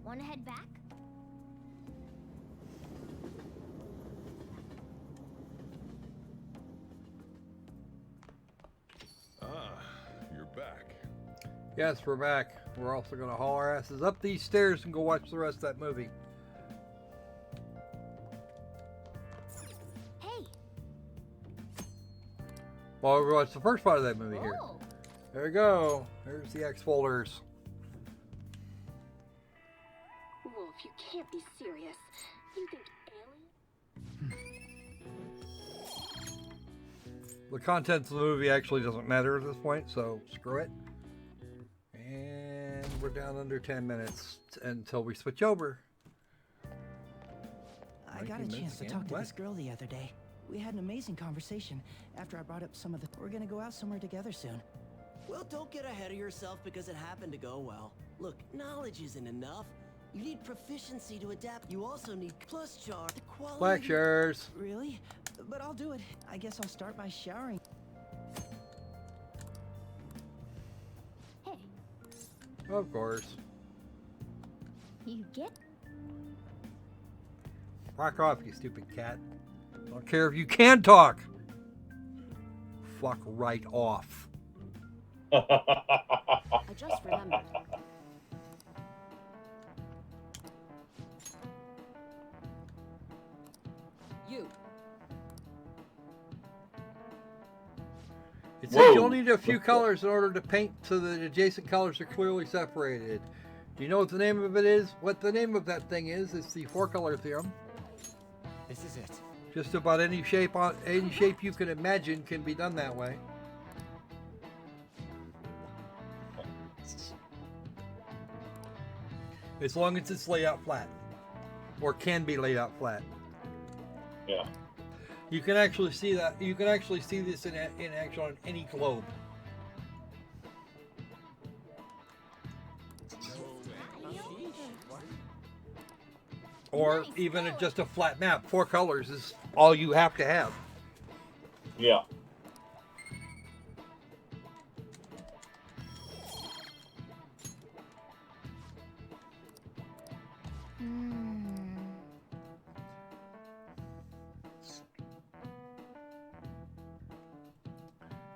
Wanna head back? Ah, you're back. Yes, we're back. We're also going to haul our asses up these stairs and go watch the rest of that movie. Hey. Well, we'll watch the first part of that movie here. Oh. There we go. There's the X folders. Wolf, you can't be serious. You think Ellie? The contents of the movie actually doesn't matter at this point, so screw it. And we're down under 10 minutes until we switch over. I got a 19 chance minutes to again? talk to What? this girl the other day. We had an amazing conversation after I brought up some of the... We're gonna go out somewhere together soon. Well, don't get ahead of yourself because it happened to go well. Look, knowledge isn't enough. You need proficiency to adapt. You also need plus jar, the quality. Lectures. Really? But I'll do it. I guess I'll start by showering. Hey, Of course. you get Rock off, you stupid cat. I don't care if you can talk. Fuck right off. I just remembered. You. It says you'll need a few colors in order to paint so that adjacent colors are clearly separated. Do you know what the name of it is? What the name of that thing is? It's the 4-color theorem. This is it. Just about any shape you can imagine can be done that way. As long as it's laid out flat, or can be laid out flat. Yeah. You can actually see that. You can actually see this in action on any globe. Or even just a flat map. 4 colors is all you have to have. Yeah.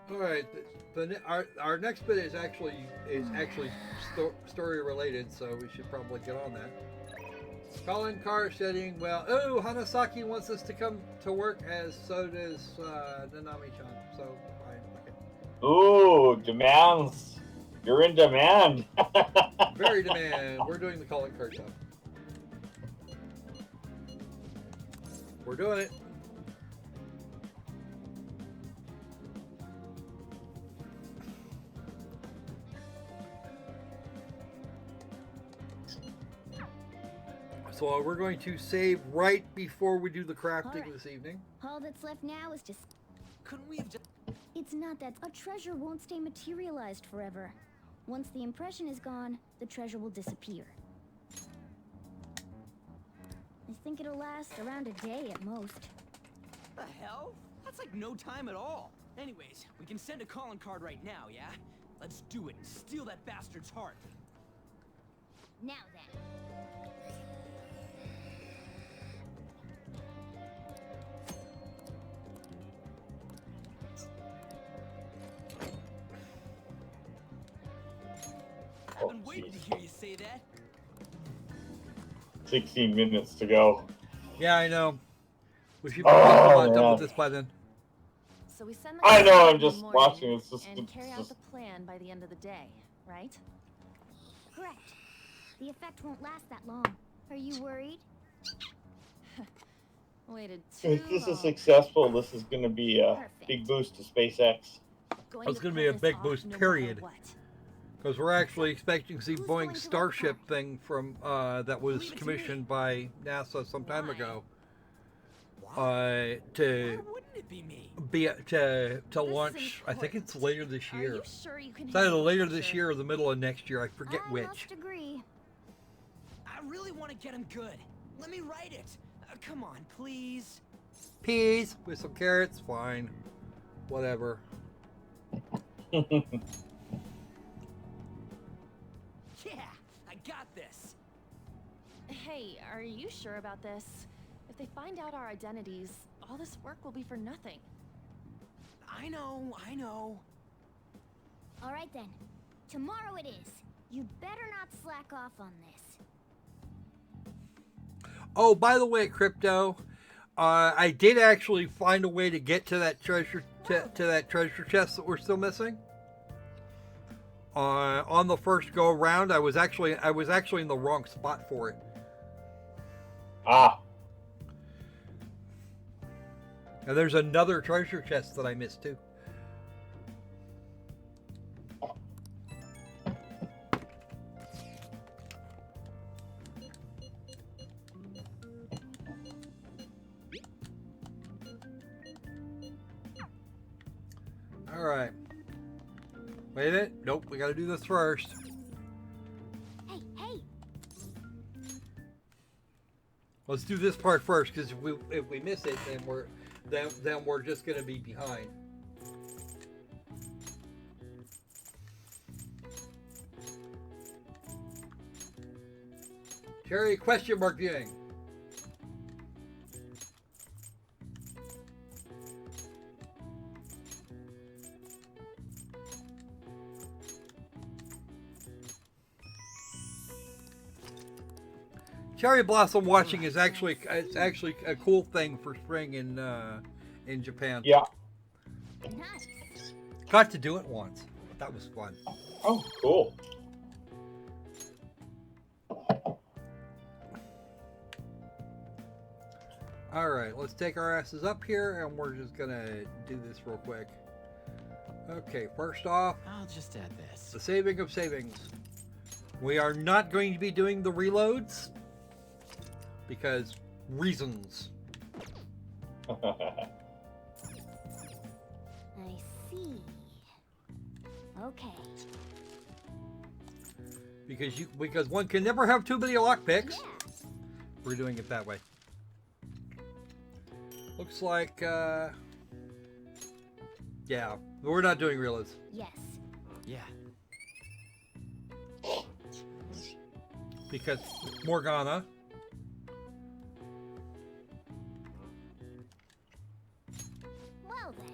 All right. Our next bit is actually story related, so we should probably get on that. Calling car setting. Well, oh, Hanasaki wants us to come to work, as so does Nanami-chan. So, fine. Okay. Ooh, demands. You're in demand. Very demand. We're doing the calling card stuff. We're doing it. So we're going to save right before we do the crafting this evening. All that's left now is just... Couldn't we have just... It's not that... A treasure won't stay materialized forever. Once the impression is gone, the treasure will disappear. I think it'll last around a day at most. The hell? That's like no time at all. Anyways, we can send a calling card right now, yeah? Let's do it and steal that bastard's heart. Now then. I've been waiting to hear you say that. 16 minutes to go. Yeah, I know. We should be done with this by then. So we send the I know, I'm in the just morning watching. It's just, and carry out the plan by the end of the day, right? Correct. The effect won't last that long. Are you worried? Waited too if this long. is successful, this is going to be a big boost to SpaceX. It's going to be a big boost, period. Because we're actually expecting to see Boeing's Starship thing from that was commissioned by NASA some time ago to launch. I think it's later this year. It's either later this year or the middle of next year. I forget which. I must agree. I really want to get him good. Let me write it. Come on, please. Peas with some carrots, fine. Whatever. Yeah, I got this. Hey, are you sure about this? If they find out our identities, all this work will be for nothing. I know. All right then. Tomorrow it is. You'd better not slack off on this. Oh, by the way, Crypto, I did actually find a way to get to that treasure to that treasure chest that we're still missing. On the first go around, I was actually in the wrong spot for it. Ah. And there's another treasure chest that I missed too. All right. Wait a minute. Nope, we got to do this first. Hey. Let's do this part first, because if we miss it, then we're just going to be behind. Terry, question mark viewing. Cherry blossom watching is actually a cool thing for spring in Japan. Yeah. Nice. Got to do it once. That was fun. Oh, cool. All right, let's take our asses up here, and we're just gonna do this real quick. Okay, first off, I'll just add this. the saving of savings. We are not going to be doing the reloads because reasons. I see. Okay. Because one can never have too many lockpicks. Yeah. We're doing it that way. Looks like, yeah, we're not doing reloads. Yes. Yeah. Because Morgana. Well then.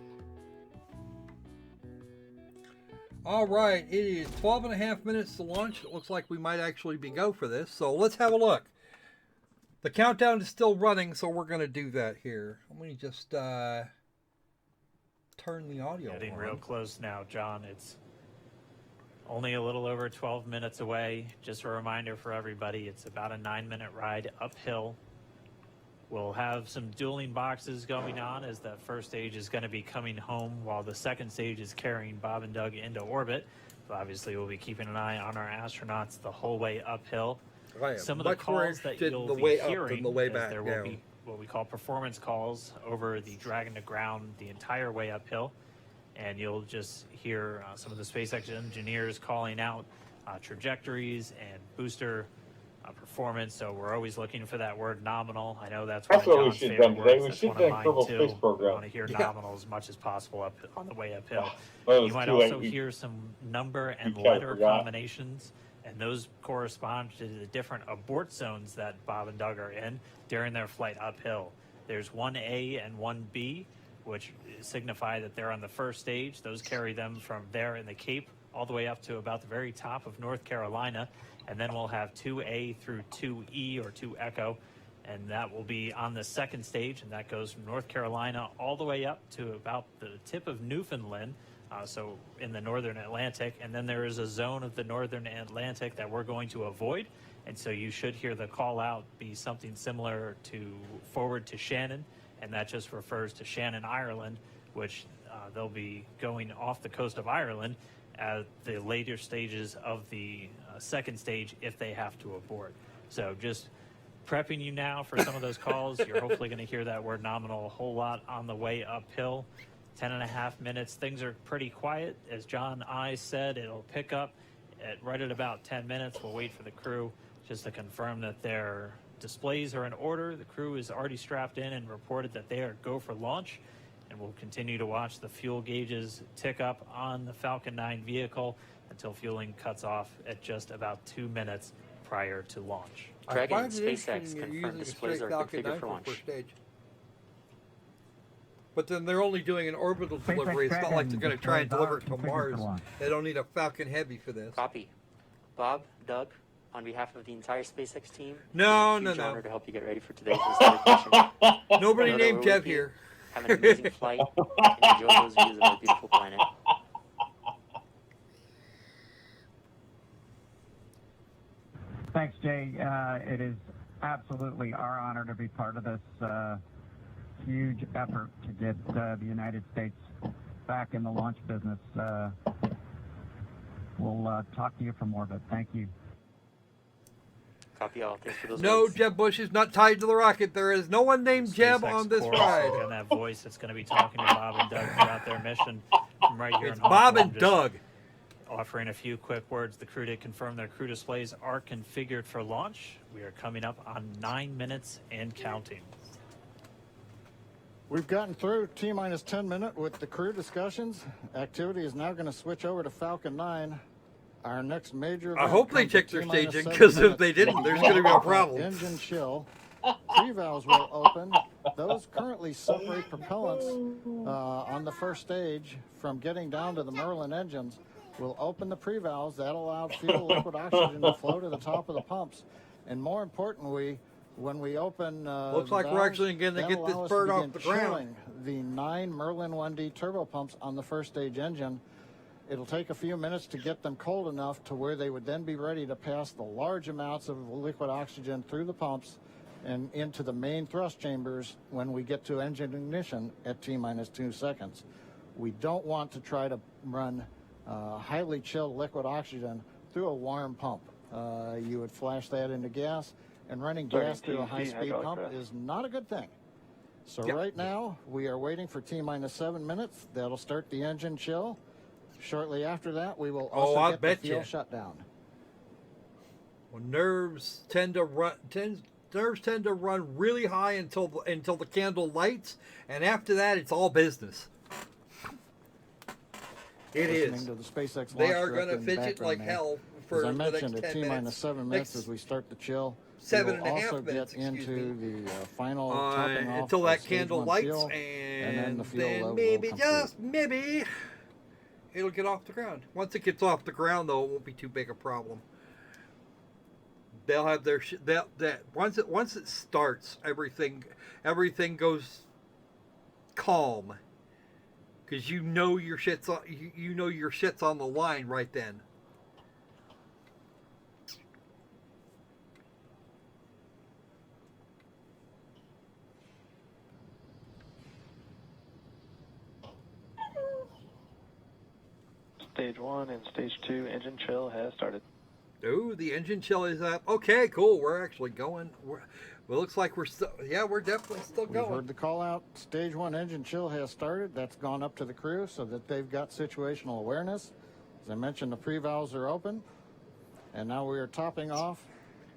All right, it is 12 and a half minutes to launch. It looks like we might actually be go for this. So let's have a look. The countdown is still running, so we're going to do that here. Let me just turn the audio Getting on. real close now, John. It's only a little over 12 minutes away. Just a reminder for everybody, it's about a 9-minute ride uphill. We'll have some dueling boxes going on as that first stage is going to be coming home while the second stage is carrying Bob and Doug into orbit. So obviously, we'll be keeping an eye on our astronauts the whole way uphill. Some of the calls that you'll be hearing, the way as back there down. will be what we call performance calls over the Dragon to ground the entire way uphill, and you'll just hear some of the SpaceX engineers calling out trajectories and booster performance. So we're always looking for that word nominal. I know that's one of That's what we John's should favorite have done today. words. We That's should one have of done mine Kerbal too. Space Program. We want to hear nominal as much as possible up on the way uphill. Well, You might too late. also hear some number and kinda letter forgot. combinations, and those correspond to the different abort zones that Bob and Doug are in during their flight uphill. There's 1A and 1B, which signify that they're on the first stage. Those carry them from there in the Cape all the way up to about the very top of North Carolina. And then we'll have 2A through 2E or 2 Echo, and that will be on the second stage, and that goes from North Carolina all the way up to about the tip of Newfoundland, so in the northern Atlantic. And then there is a zone of the northern Atlantic that we're going to avoid, and so you should hear the call out be something similar to forward to Shannon, and that just refers to Shannon, Ireland, which they'll be going off the coast of Ireland at the later stages of the second stage if they have to abort. So just prepping you now for some of those calls. You're hopefully going to hear that word nominal a whole lot on the way uphill. 10.5 minutes. Things are pretty quiet. As John I said, it'll pick up right at about 10 minutes. We'll wait for the crew just to confirm that their displays are in order. The crew is already strapped in and reported that they are go for launch. And we'll continue to watch the fuel gauges tick up on the Falcon 9 vehicle until fueling cuts off at just about 2 minutes prior to launch. Dragon and SpaceX confirmed displays are configured for launch. But then they're only doing an orbital delivery. It's not like they're going to try and deliver it to Mars. They don't need a Falcon Heavy for this. Copy. Bob, Doug, on behalf of the entire SpaceX team, No, it's a huge no, no. honor to help you get ready for today's mission. Nobody Know that named we're Jeff with you. here. Have an amazing flight and enjoy those views of our beautiful planet. Thanks, Jay. It is absolutely our honor to be part of this huge effort to get the United States back in the launch business. We'll talk to you from orbit. Thank you. Copy all. Thanks for those No, words. Jeb Bush is not tied to the rocket. There is no one named Jeb SpaceX on this chorus ride. And that voice that's going to be talking to Bob and Doug throughout their mission from right here It's in Bob Hawthorne. and Just Doug. Offering a few quick words. The crew did confirm their crew displays are configured for launch. We are coming up on 9 minutes and counting. We've gotten through T-minus 10 minute with the crew discussions. Activity is now going to switch over to Falcon 9. Our next major I event hope they comes check at their T-minus staging, 7 because if minutes. they didn't, there's going to be a problem. Engine chill. Pre-valves will open. Those currently separate propellants on the first stage from getting down to the Merlin engines. We'll open the pre-valves. That allowed fuel liquid oxygen to flow to the top of the pumps. And more importantly, when we open Looks like the we're valves, actually gonna that'll get this allow us bird to off begin the ground. chilling the 9 Merlin 1D turbo pumps on the first stage engine. It'll take a few minutes to get them cold enough to where they would then be ready to pass the large amounts of liquid oxygen through the pumps and into the main thrust chambers when we get to engine ignition at T-minus 2 seconds. We don't want to try to run highly chilled liquid oxygen through a warm pump. You would flash that into gas, and running gas through a high-speed pump is not a good thing. So right now, we are waiting for T-minus 7 minutes. That'll start the engine chill. Shortly after that, we will also get the fuel shutdown. Well, nerves tend to run really high until the candle lights, and after that, it's all business. It is. To the SpaceX they are going to fidget like hell for the next 10 minutes. As I mentioned, at T-minus 7 minutes as we start the chill. 7.5 also minutes, get into the final topping off until that candle lights, fuel, and then the fuel load maybe, will just maybe, it'll get off the ground. Once it gets off the ground, though, it won't be too big a problem. They'll have their once it starts, everything goes calm, because you know your shit's on the line right then. Stage 1 and Stage 2 engine chill has started. Oh, the engine chill is up. Okay, cool. We're actually going. Well, looks like we're still. Yeah, we're definitely still going. We've heard the call out. Stage 1 engine chill has started. That's gone up to the crew so that they've got situational awareness. As I mentioned, the pre-valves are open, and now we are topping off.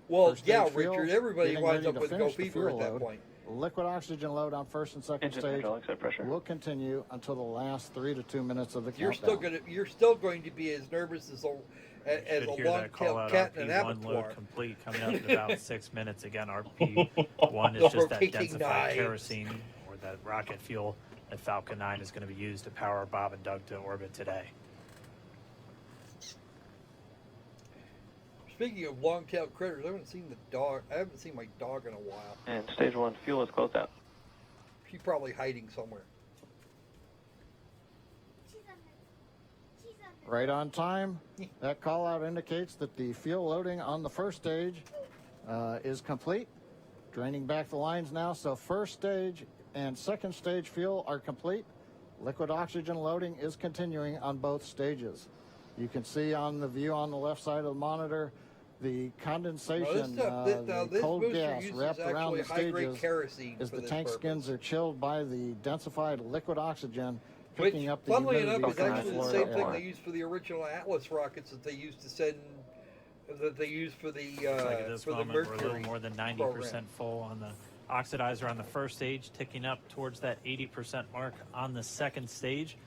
Well, yeah, fuel, Richard. Everybody winds up to with go finish the fever fuel at that load. point. Liquid oxygen load on first and second Engine stage hydraulics at pressure. will continue until the last 3 to 2 minutes of the You're countdown. you're still going to be as nervous as a long-tailed cat in an abattoir. Load complete coming up in about 6 minutes. Again, RP1 is just that densified kerosene or that rocket fuel that Falcon 9 is going to be used to power Bob and Doug to orbit today. Speaking of long-tailed critters, I haven't seen my dog in a while. And Stage 1 fuel is closed out. She's probably hiding somewhere. Right on time. That call out indicates that the fuel loading on the first stage is complete. Draining back the lines now, so first stage and second stage fuel are complete. Liquid oxygen loading is continuing on both stages. You can see on the view on the left side of the monitor the condensation, the cold gas wrapped around the stages as the tank skins are chilled by the densified liquid oxygen, picking up the funnily humidity enough, is from the actually the floor same air. thing they used for the original ATLUS rockets that they used to send, that they used for the Like at this for the moment, we're a Mercury little more than 90% program. full on the oxidizer on the first stage, ticking up towards that 80% mark on the second stage.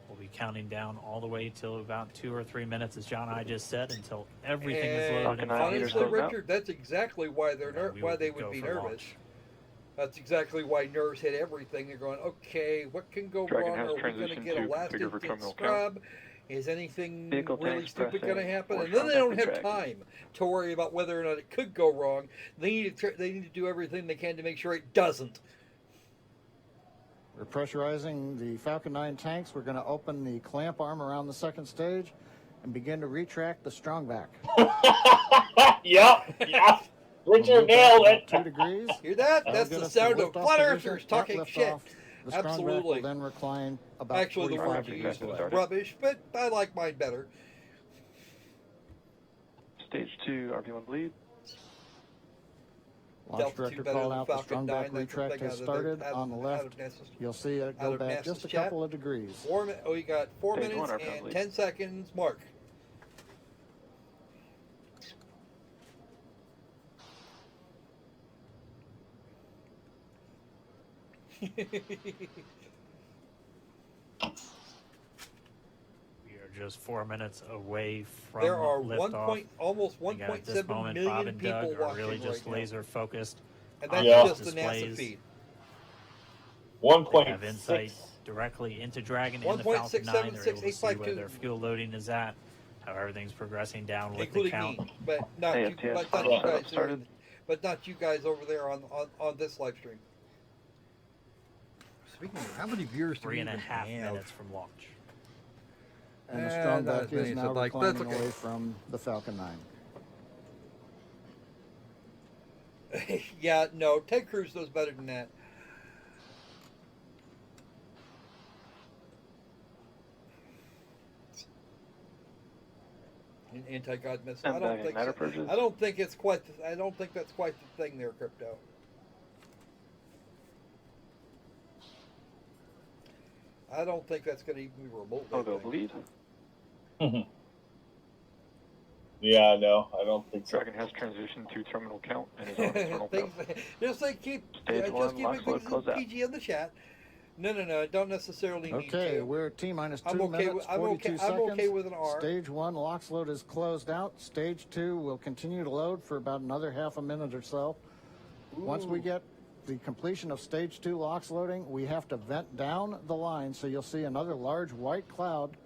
We'll be counting down all the way till about 2 or 3 minutes, as John and I just said, until everything is loaded. And honestly, Richard, that's exactly why why they would be nervous. Launch. That's exactly why nerves hit everything. They're going, okay, what can go Dragon wrong? has Are we going to transitioned get a to last configure for instant terminal scrub? Is anything Vehicle really tanks stupid going to pressing happen? or And then they don't have contact time to worry about whether or not it could go wrong. They need to do everything they can to make sure it doesn't. We're pressurizing the Falcon 9 tanks. We're going to open the clamp arm around the second stage and begin to retract the strongback. Yep. Richard nailed it. 2 degrees. Hear that? That'll That's get the us to sound of lift off flat position. earthers At talking shit. liftoff, the strongback Absolutely. will then recline about Actually, the word 45 you degrees used was away. rubbish, but I like mine better. Stage 2 RP1 bleed. Launch Delta director 2 better called than out the Falcon 9. strongback That's the retract thing has out of started. the- On the out left, of NASA's- you'll see it out go of back NASA's just a chat. couple of degrees. We got 4 Stage minutes one, RP1 and bleed. 10 seconds. Mark. We are just 4 minutes away from There are liftoff. almost Again, at this 1.7 moment, million Bob and people Doug are watching really just right now. laser focused. And on that's these just the NASA displays. feed. They have insight directly into Dragon and the Falcon 9. They're able to see where 1.676852. their fuel loading is at, how everything's progressing down with the Including count. me, but not Hey, you, ATLUS but not final you setup guys. But not you guys over there on this live stream. Speaking of, how many viewers do we 3.5 even have? minutes from launch. And the not Strongback as many is as now I'd like, but reclining that's okay. away from the Falcon 9. Yeah, no, Ted Cruz knows better than that. Anti-God missile. I'm back in matter purges. I don't think it's quite. I don't think that's quite the thing there, Crypto. I don't think that's going to even be remotely. I'll go bleed. Yeah, no, I don't think so. Dragon has transitioned to terminal count and is on terminal count. Just like keep Stage one, keep lock it load, close out. PG in the chat. No, I don't necessarily need to. Okay, we're T-minus 2 I'm okay minutes, with- I'm 42 okay- seconds. I'm okay with an R. Stage 1 LOX load is closed out. Stage 2 will continue to load for about another half a minute or so. Once we get the completion of Stage 2 LOX loading, we have to vent down the line, so you'll see another large white cloud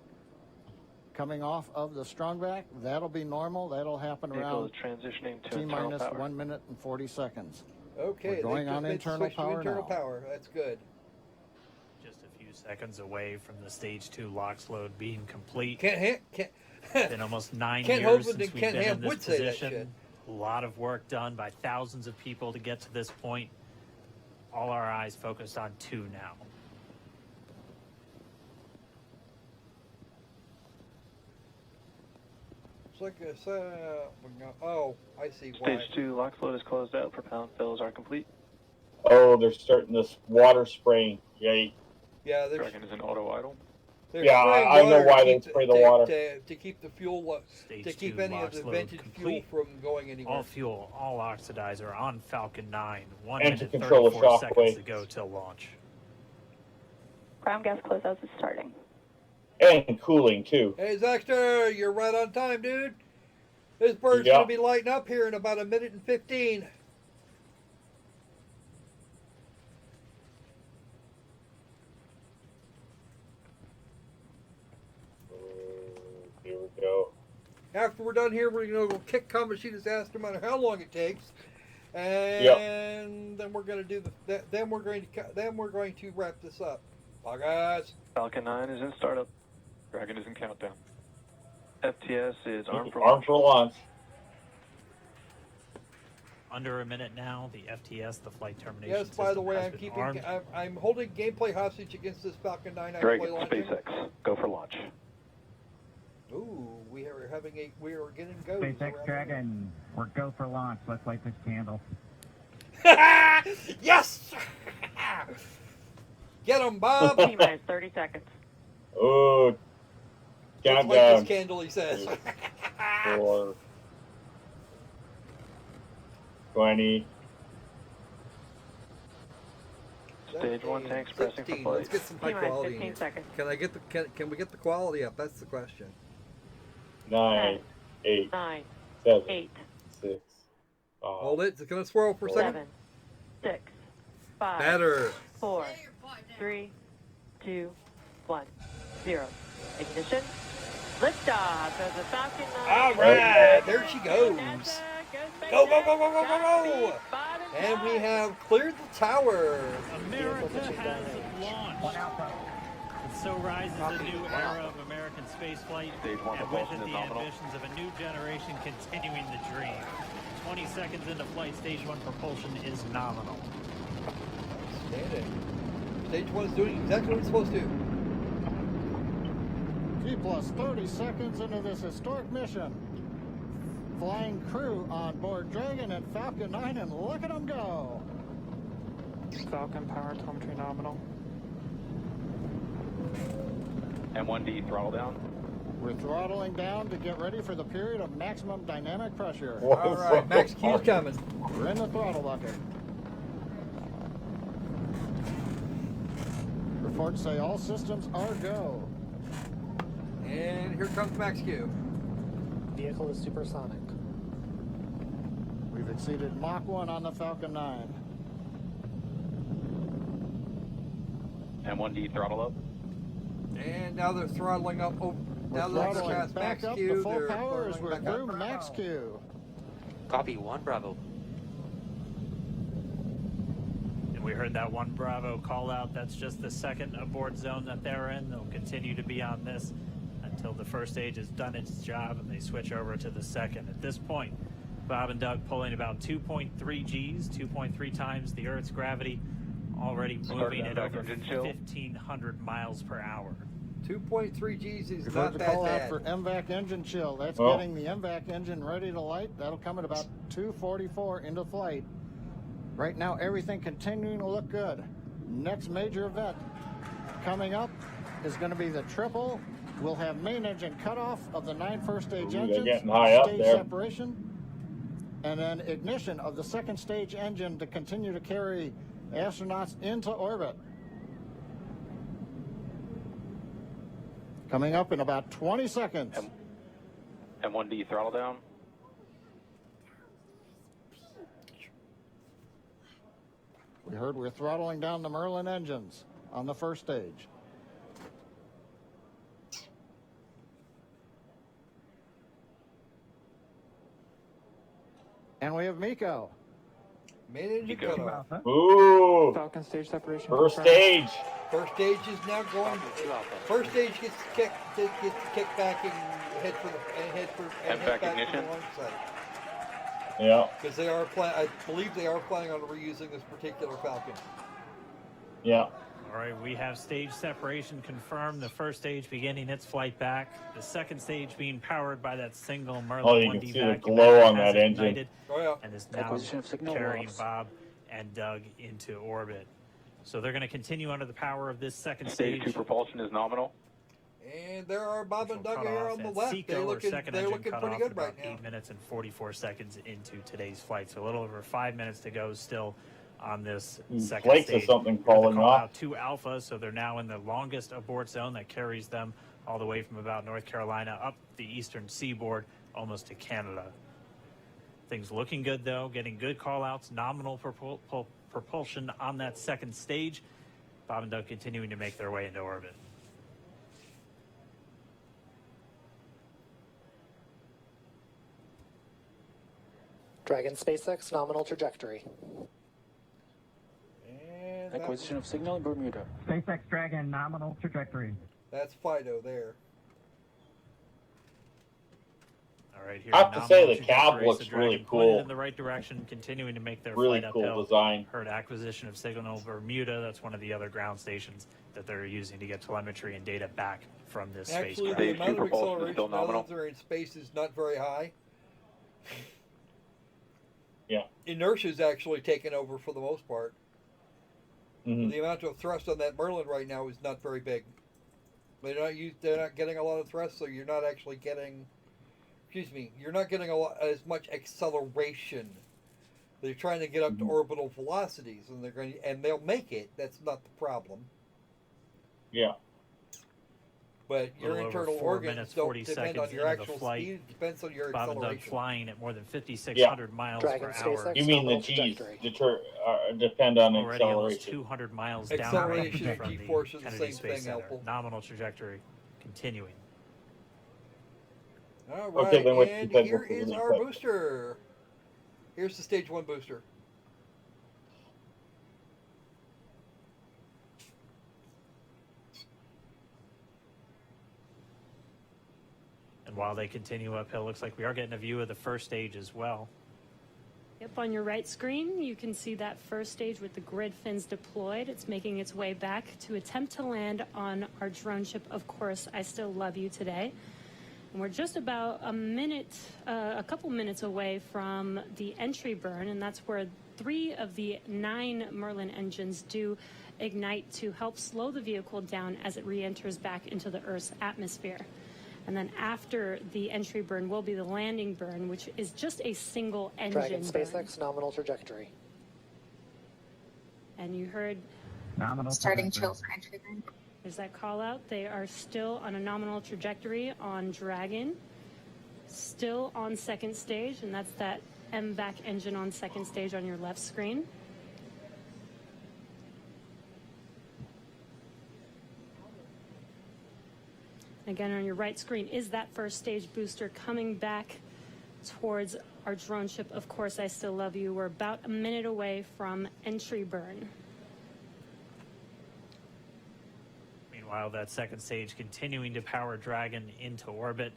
coming off of the Strongback. That'll be normal. That'll happen Vehicle around is transitioning to internal T-minus power. 1 minute and 40 seconds. Okay, We're going on they internal switched to power internal now. power. That's good. Just a few seconds away from the Stage 2 LOX load being complete. Can't Been almost 9 Kent years Hovind since and we've Kent been Ham in this would say that position. shit. A lot of work done by thousands of people to get to this point. All our eyes focused on 2 now. It's like oh, I see why. Stage 2 LOX load is closed out. Propellant fills are complete. Oh, they're starting this water spraying. Yay. Yeah, they're Dragon is in auto idle. Yeah, spraying I know water why to they keep spray the water. to keep the fuel to Stage keep 2 any of LOX the load vented fuel complete. from going anywhere. All fuel, all oxidizer on Falcon 9. 1 And to minute, control the 34 shock seconds wave. to go till launch. Ground gas closeouts is starting. And cooling, too. Hey, Zexter, you're right on time, dude. This bird's Yep. going to be lighting up here in about 1:15. Here we go. After we're done here, we're going to go kick Kamoshida's ass no matter how long it takes. And then we're going to do then we're going to wrap this up. Bye, guys. Falcon 9 is in startup. Dragon is in countdown. FTS is armed for Armed for launch. Under a minute now, the FTS, the flight termination Yes, system, by the way, has been armed. I'm holding gameplay hostage against this Falcon 9 Dragon, launching. SpaceX, go for launch. Ooh, we are getting goes. SpaceX Dragon, we're go for launch. Let's light this candle. Yes! Get him, Bob! T-minus 30 seconds. Oh, Let's light countdown. this candle, he says. 4, 20. Stage 1 tanks pressing for 16. flight. Let's get some high T-minus quality in 15 here. seconds. Can we get the quality up? That's the question. 9, 8, 9, 7, 8, 6, 5. Hold it. Is it going to swirl for a second? 7, 6, 5, Better. 4, 3, 2, 1, 0. Ignition. Liftoff of the Falcon 9. All right. There she goes. Go, go, go, go, go, go, go. And we have cleared the tower. America has launched. And so rises a new era of American spaceflight, and with it the ambitions of a new generation continuing the dream. 20 seconds into flight, stage 1 propulsion is nominal. Outstanding. Stage 1 is doing exactly what it's supposed to. T plus 30 seconds into this historic mission. Flying crew on board Dragon and Falcon 9, and look at them go. Falcon power telemetry nominal. M1D throttle down. We're throttling down to get ready for the period of maximum dynamic pressure. All right, Max Q's coming. We're in the throttle bucket. Reports say all systems are go. And here comes Max Q. Vehicle is supersonic. We've exceeded Mach 1 on the Falcon 9. M1D throttle up. And now they're throttling up. Oh, now We're they're throttling past back Max up Q. to full They're power as throttling we're back up. through Max Q. Copy 1 Bravo. And we heard that one Bravo call out. That's just the second abort zone that they're in. They'll continue to be on this until the first stage has done its job and they switch over to the second. At this point, Bob and Doug pulling about 2.3 Gs, 2.3 times the Earth's gravity, already moving at over 1,500 miles per hour. 2.3 Gs is You've not heard the that call out bad. for MVAC engine chill. That's Oh. getting the MVAC engine ready to light. That'll come at about 2:44 into flight. Right now, everything continuing to look good. Next major event coming up is going to be the triple. We'll have main engine cutoff of the 9 first stage Ooh, they're engines, getting high up stage there. separation, and then ignition of the second stage engine to continue to carry astronauts into orbit. Coming up in about 20 seconds. M1D throttle down. We heard we're throttling down the Merlin engines on the first stage. And we have Miko. Main engine cutoff. Ooh. Falcon stage separation. First stage. First stage is now going. First stage gets kicked back and head back to the launch site. Yeah. Because I believe they are planning on reusing this particular Falcon. Yeah. All right, we have stage separation confirmed. The first stage beginning its flight back. The second stage being powered by that single Merlin Oh, you 1D can see the vacuum glow engine on has that engine. ignited Oh, yeah. and is now Acquisition of signal carrying loss. Bob and Doug into orbit. So they're going to continue under the power of this second Stage stage. 2 propulsion is nominal. And there are Bob and Doug Cut here off on the at left. Seco, or second They're engine looking cut pretty off good about right now. 8 minutes and 44 seconds into today's flight. So a little over 5 minutes to go still on this second Flakes stage. or something They're gonna falling call off. out 2 Alpha, so they're now in the longest abort zone that carries them all the way from about North Carolina up the eastern seaboard almost to Canada. Things looking good though, getting good call outs, nominal propulsion on that second stage. Bob and Doug continuing to make their way into orbit. Dragon SpaceX nominal trajectory. And Acquisition of signal in Bermuda. SpaceX Dragon nominal trajectory. that's Fido there. All right, here I have to say the cab trajectory, looks so Dragon really pointed cool. in the right direction, continuing to make their Really flight cool uphill. design. Heard acquisition of signal Bermuda. That's one of the other ground stations that they're using to get telemetry and data back from this Actually, spacecraft. the amount of acceleration now that they're in space is not very high. Yeah. Inertia is actually taken over for the most part. Mhm. The amount of thrust on that Merlin right now is not very big. They're not getting a lot of thrust, so you're not actually getting. Excuse me, you're not getting as much acceleration. They're trying to get up to orbital velocities, and they'll make it. That's not the problem. Yeah. But your Little over internal 4 organs minutes, don't 40 depend seconds on your into the actual flight. speed. It depends on your Bob and Doug acceleration. flying at more than 5,600 miles Dragon per SpaceX hour. You mean the G's depend on Already almost acceleration? 200 miles Acceleration downrange and from the G-force are the Kennedy same Space thing, Center. Opal. Nominal trajectory continuing. All right, Okay, then what and you said here was is really our quick. booster. Here's the stage 1 booster. And while they continue uphill, looks like we are getting a view of the first stage as well. Yep, on your right screen, you can see that first stage with the grid fins deployed. It's making its way back to attempt to land on our drone ship, Of Course, I Still Love You Today. And we're just about a couple minutes away from the entry burn, and that's where 3 of the 9 Merlin engines do ignite to help slow the vehicle down as it re-enters back into the Earth's atmosphere. And then after the entry burn will be the landing burn, which is just a single engine Dragon burn. SpaceX nominal trajectory. And you heard Nominal starting trajectory. chill for entry burn. There's that call out. They are still on a nominal trajectory on Dragon, still on second stage, and that's that MVAC engine on second stage on your left screen. Again, on your right screen is that first stage booster coming back towards our drone ship, Of Course, I Still Love You. We're about a minute away from entry burn. Meanwhile, that second stage continuing to power Dragon into orbit.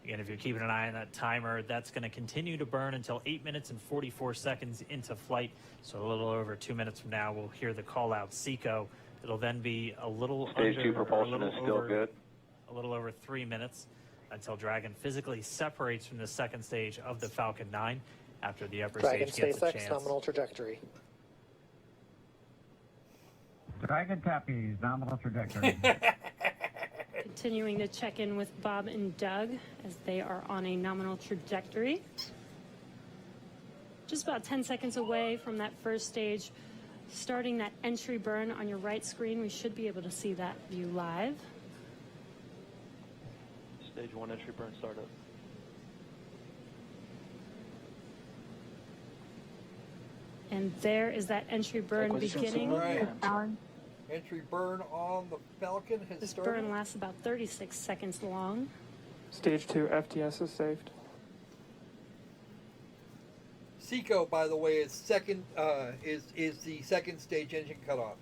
Again, if you're keeping an eye on that timer, that's going to continue to burn until 8 minutes and 44 seconds into flight. So a little over 2 minutes from now, we'll hear the call out Seco. It'll then be a little Stage 2 propulsion is still good. A little over 3 minutes until Dragon physically separates from the second stage of the Falcon 9 after the upper Dragon stage gets a SpaceX chance. nominal trajectory. Dragon Tappies, nominal trajectory. Continuing to check in with Bob and Doug as they are on a nominal trajectory. Just about 10 seconds away from that first stage, starting that entry burn on your right screen. We should be able to see that view live. Stage 1 entry burn startup. And there is that entry burn beginning. Right. Entry burn on the Falcon has This started. burn lasts about 36 seconds long. Stage 2 FTS is saved. Seco, by the way, is the second stage engine cutoff.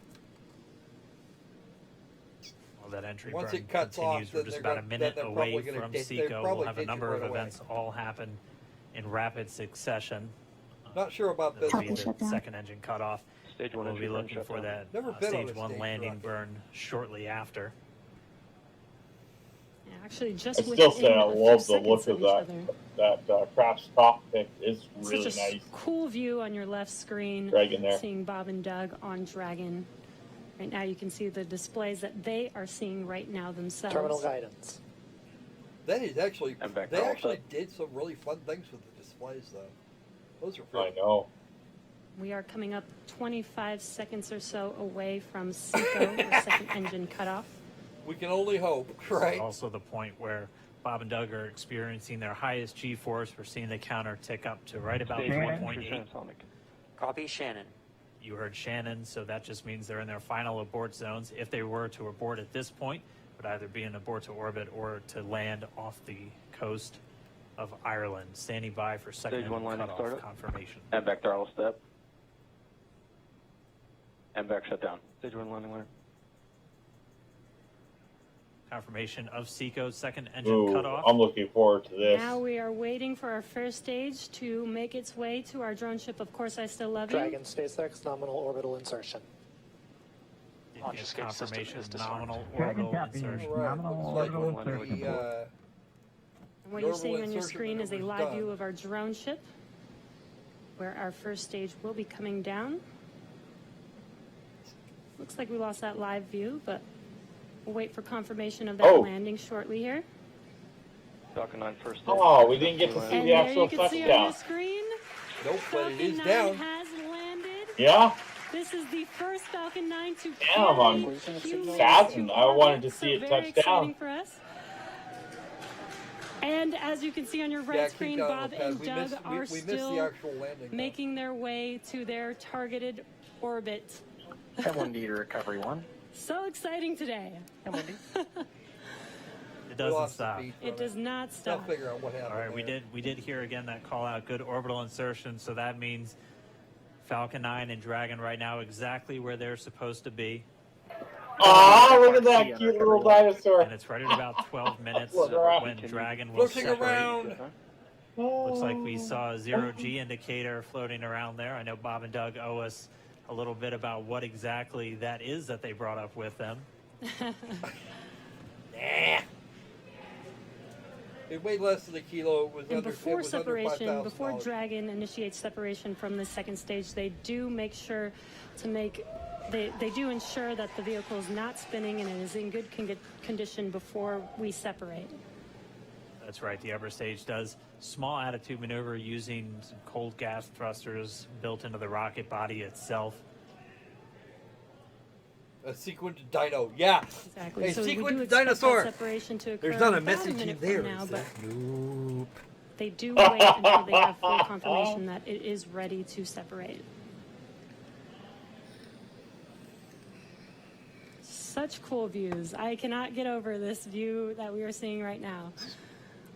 Well, that entry Once burn it cuts continues. off, We're then just they're about a gonna- minute then they're away probably gonna from ditch- they're Seco. probably We'll have a ditch it number right of away. events all happen in rapid succession. Not sure about this That'll be one. the second engine cutoff. Stage 1 We'll entry be burn looking shut for down. that Never been on stage a 1 stage landing rocket. burn shortly after. Yeah, actually, I just still within say I a few love the seconds look of each other. that craft's cockpit. Is really Such a nice. cool view on your left screen. Dragon there. Seeing Bob and Doug on Dragon. Right now you can see the displays that they are seeing right now themselves. Terminal guidance. That is actually, I'm back they to all actually set. did some really fun things with the displays, though. Those are I pretty. know. We are coming up 25 seconds or so away from Seco, the second engine cutoff. We can only hope, This is right? also the point where Bob and Doug are experiencing their highest G-force. We're seeing the counter tick up to right about Stage 1 entry 1.8. transonic. Copy, Shannon. You heard Shannon, so that just means they're in their final abort zones. If they were to abort at this point, it would either be an abort to orbit or to land off the coast of Ireland. Standing by for second Stage 1 engine landing cutoff startup. confirmation. And back throttle step. And back shut down. Stage 1 landing line. Confirmation of Seco's second engine Ooh, cutoff. I'm looking forward to this. Now we are waiting for our first stage to make its way to our drone ship. Of course, I still love you. Dragon SpaceX nominal orbital insertion. It is confirmation nominal Dragon orbital Tappies, insertion. nominal Looks like orbital one of insertion. the, And what you're Normal seeing on your insertion screen is a maneuvers live done. view of our drone ship, where our first stage will be coming down. Looks like we lost that live view, but we'll wait for confirmation of that Oh. landing shortly here. Falcon 9 first stage. Oh, we didn't get to see And the there actual you can see on touchdown. your screen, nope, but it Falcon is 9 down. has landed. Yeah, This is the first Falcon 9 to Damn, I'm humans saddened. to I wanted orbit, to see so it very touch exciting down. for us. And as you can see on your right Yeah, keep screen, going, Bob Lopez. and We Doug missed- we are missed the still actual landing, though. making their way to their targeted orbit. M1D to recovery 1. So exciting today. It We doesn't lost the stop. beat from It does not They'll stop. figure out what happened. All right, we did hear again that call out, good orbital insertion. So that means Falcon 9 and Dragon right now exactly where they're supposed to be. Aw, look at that cute little dinosaur. And it's right at about 12 minutes Look around. when Dragon will Floating separate. around. Looks like we saw a zero-G indicator floating around there. I know Bob and Doug owe us a little bit about what exactly that is that they brought up with them. It weighed less than a kilo. It was And under, it before was under separation, 5,000 before dollars. Dragon initiates separation from the second stage, they do make sure to make, they do ensure that the vehicle is not spinning and it is in good condition before we separate. That's right. The upper stage does small attitude maneuver using some cold gas thrusters built into the rocket body itself. A sequence dino, yeah. Exactly. A So we do sequence expect dinosaur. that separation to occur There's not a about message in minute there, from now, is but there? Nope. they do wait until they have full confirmation that it is ready to separate. Such cool views. I cannot get over this view that we are seeing right now.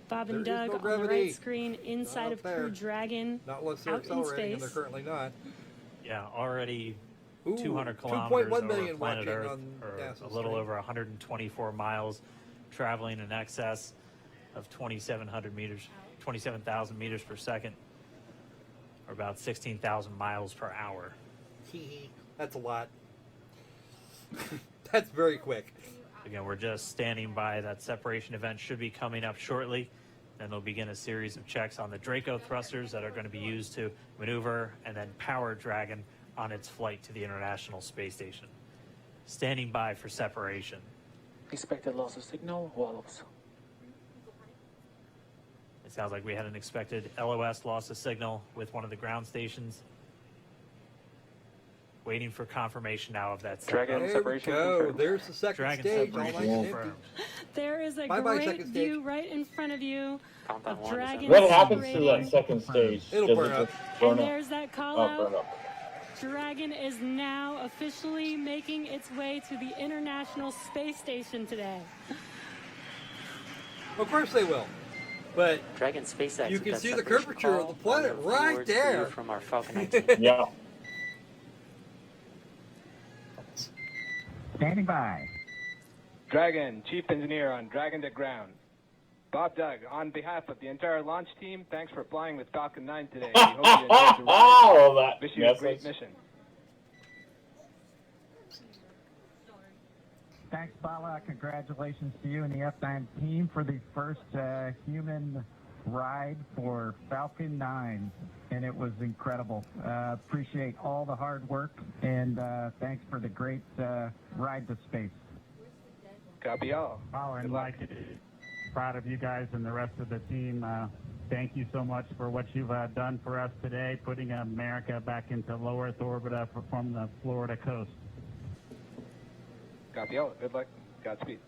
Bob and There is Doug no on the gravity. right screen inside up of Crew there. Dragon Not unless they're out in accelerating, and space. they're currently not. Yeah, already Ooh, 200 2.1 kilometers over million planet watching Earth, on or NASA's a little stream. over 124 miles, traveling in excess of 2,700 meters, 27,000 meters per second, or about 16,000 miles per hour. That's a lot. That's very quick. Again, we're just standing by. That separation event should be coming up shortly. Then they'll begin a series of checks on the Draco thrusters that are going to be used to maneuver and then power Dragon on its flight to the International Space Station. Standing by for separation. Expected loss of signal, Wallows. It sounds like we had an expected LOS loss of signal with one of the ground stations. Waiting for confirmation now of that. Dragon There we separation go. confirmed. There's the second Dragon stage. All separation nice and empty. confirmed. There is a Bye-bye, great second view stage. right in front of you Countdown of 1 to Dragon What happens to separating. that second stage? It'll Does burn it up. just burn And up? there's that call Oh, burn out. up. Dragon is now officially making its way to the International Space Station today. Of course they will. But Dragon SpaceX. you can got see the separation curvature of call. the planet I'll have a few right words for you there. From our Falcon 19. Yeah. Standing by. Dragon, Chief Engineer on Dragon to Ground. Bob Doug, on behalf of the entire launch team, thanks for flying with Falcon 9 today. We hope you enjoyed the ride. Oh, that Wish you a great message. mission. Thanks, Bala. Congratulations to you and the F9 team for the first human ride for Falcon 9. And it was incredible. Appreciate all the hard work, and thanks for the great ride to space. Copy all. And like, proud of you guys and the rest of the team. Thank you so much for what you've done for us today, putting America back into low Earth orbit from the Florida coast. Copy all. Good luck. Godspeed.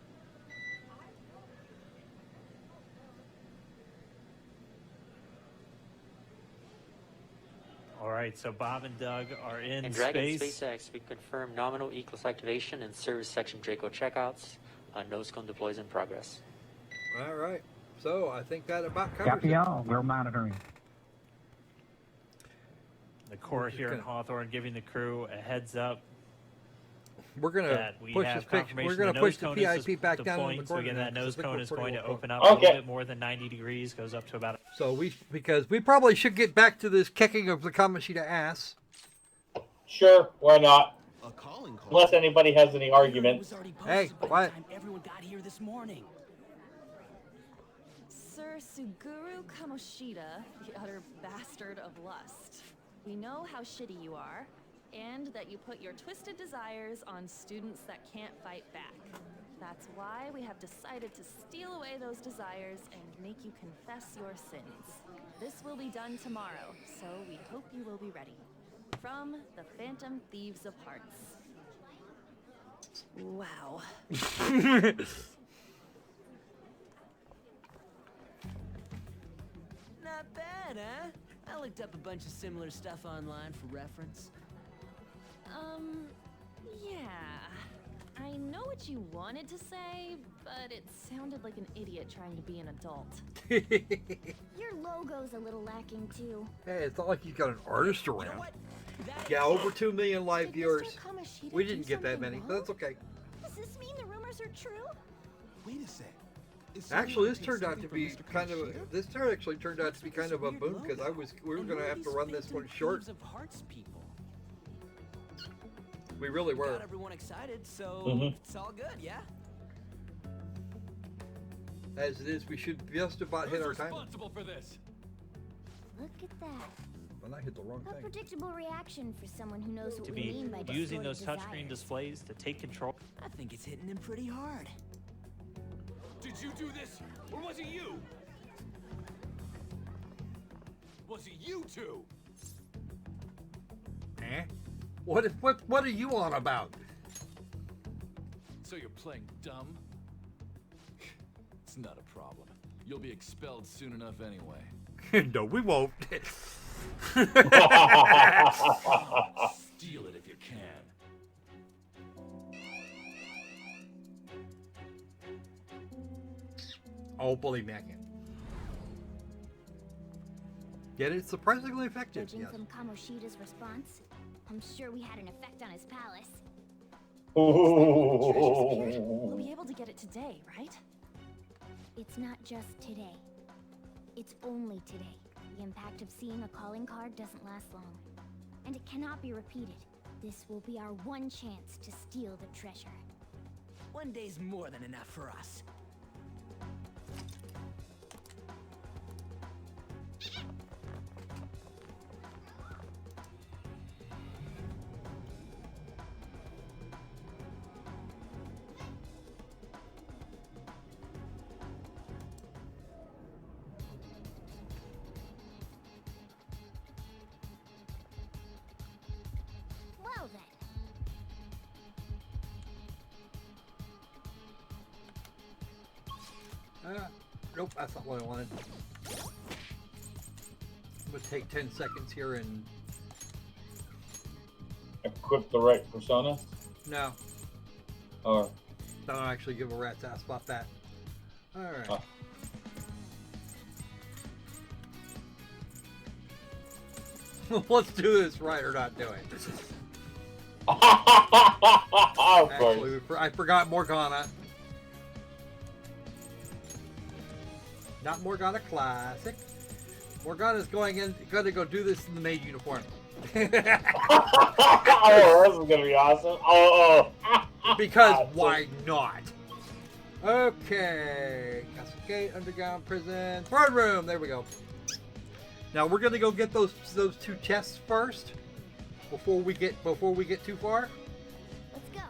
All right, so Bob and Doug are in In Dragon space. SpaceX, we confirm nominal ECLS activation and service section Draco checkouts. Nose cone deploys in progress. all right. So I think that about covers Copy it. all. We're monitoring. The core here in Hawthorne giving the crew a heads up. We're gonna that we push have this picture. confirmation We're gonna the push nose the cone is PIP back down on deploying. the So corner. again, that now, 'cause nose I think cone we're is pretty going to well open up covered. a Okay. little bit more than 90 degrees, goes up to about. So because we probably should get back to this kicking of the Kamoshida ass. Sure, why not? Unless anybody has any arguments. Hey, quiet. Everyone got here this morning. Sir Suguru Kamoshida, the utter bastard of lust. We know how shitty you are, and that you put your twisted desires on students that can't fight back. That's why we have decided to steal away those desires and make you confess your sins. This will be done tomorrow, so we hope you will be ready. From the Phantom Thieves of Hearts. Wow. Not bad, huh? I looked up a bunch of similar stuff online for reference. Yeah. I know what you wanted to say, but it sounded like an idiot trying to be an adult. Your logo's a little lacking too. Hey, it's not like you got an artist around. Yeah, over 2 million live viewers. Kamoshida We do didn't get that something many, but wrong? that's okay. Does this mean the rumors are true? Wait a sec. Actually, this turned out to be kind of a boom because we were going to have to run this one short. Thieves of Hearts people. We really were. Got everyone excited, so it's all good, yeah? As it is, we should just about hit our time. For this? Look at that. Well, I hit the wrong A thing. predictable reaction for someone who knows what To we be mean by using distorted those touchscreen desires. displays to take control. I think it's hitting him pretty hard. Did you do this, or was it you? Was it you two? Eh? What are you on about? So you're playing dumb? It's not a problem. You'll be expelled soon enough anyway. No, we won't. Steal it if you can. Oh, bully macking. Yet it's surprisingly effective. Judging Yes. from Kamoshida's response, I'm sure we had an effect on his palace. We'll be able to get it today, right? It's not just today. It's only today. The impact of seeing a calling card doesn't last long. And it cannot be repeated. This will be our one chance to steal the treasure. One day's more than enough for us. Well then. Nope, that's not what I wanted. I'm gonna take 10 seconds here and... Equip the right persona? No. Or... Don't actually give a rat's ass about that. Alright. Let's do this right or not do it. Actually, I forgot Morgana. Not Morgana Classic. Morgana's going to go do this in the maid uniform. Oh, this is gonna be awesome. Oh. Because why not? Okay. Castle Gate, Underground Prison, Throne Room. There we go. Now we're gonna go get those two chests first before we get too far. Let's go.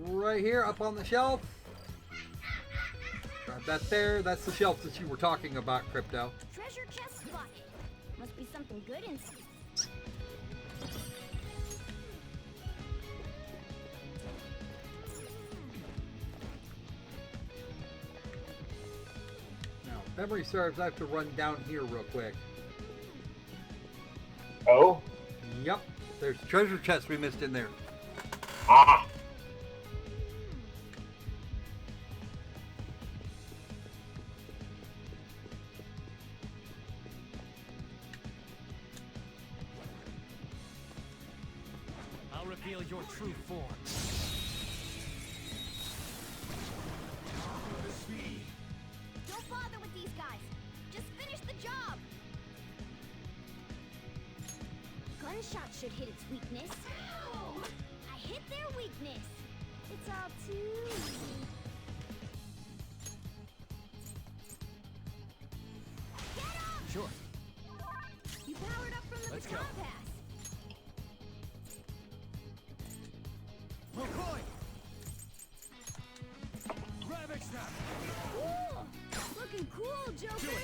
Right here, up on the shelf. Grab that there. That's the shelf that you were talking about, Crypto. Treasure chest spotted. Must be something good inside. Now, if memory serves, I have to run down here real quick. Oh? Yep. There's a treasure chest we missed in there. Ah! I'll reveal your true form. Don't bother with these guys. Just finish the job. Gunshot should hit its weakness. I hit their weakness. It's all too easy. Get up! Sure. You powered up from the Let's baton go. pass. McCoy! Rabbit snap! Cool! Looking cool, Joker!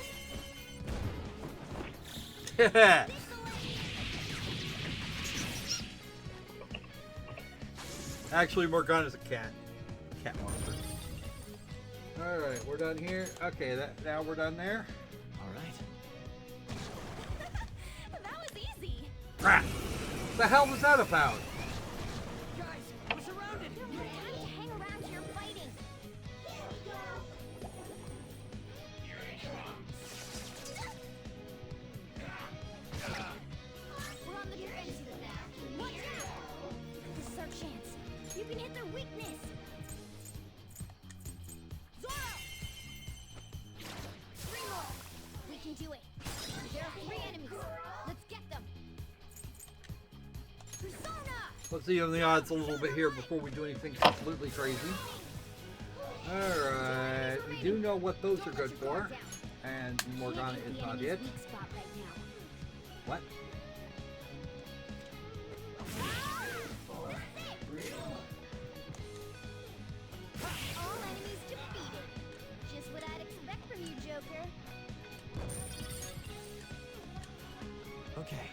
Actually, Morgana's a cat. Cat monster. Alright, we're done here. Okay, now we're done there. Alright. That was easy. Crap! The hell was that about? Guys, we're surrounded! Don't have time to hang around here fighting. We're on the defensive now. Watch out! This is our chance. You can hit their weakness. Zoro! 3 more. We can do it. There are 3 enemies. Let's get them. Persona! Let's even the odds a little bit here before we do anything completely crazy. Alright, we do know what those are good for. And Morgana is not it. What? All enemies defeated. Just what I'd expect from you, Joker. Okay.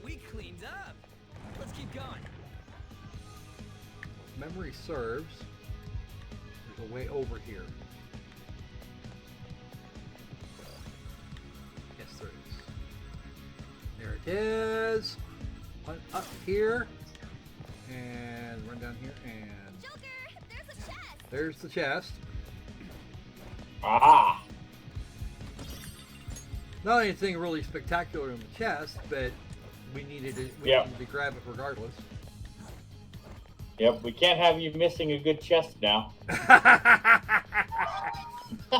We cleaned up. Let's keep going. Memory serves. There's a way over here. Yes, there is. There it is. One up here. And run down here and... Joker, there's a chest! There's the chest. Aha! Not anything really spectacular in the chest, but we needed to grab it regardless. Yep, we can't have you missing a good chest now.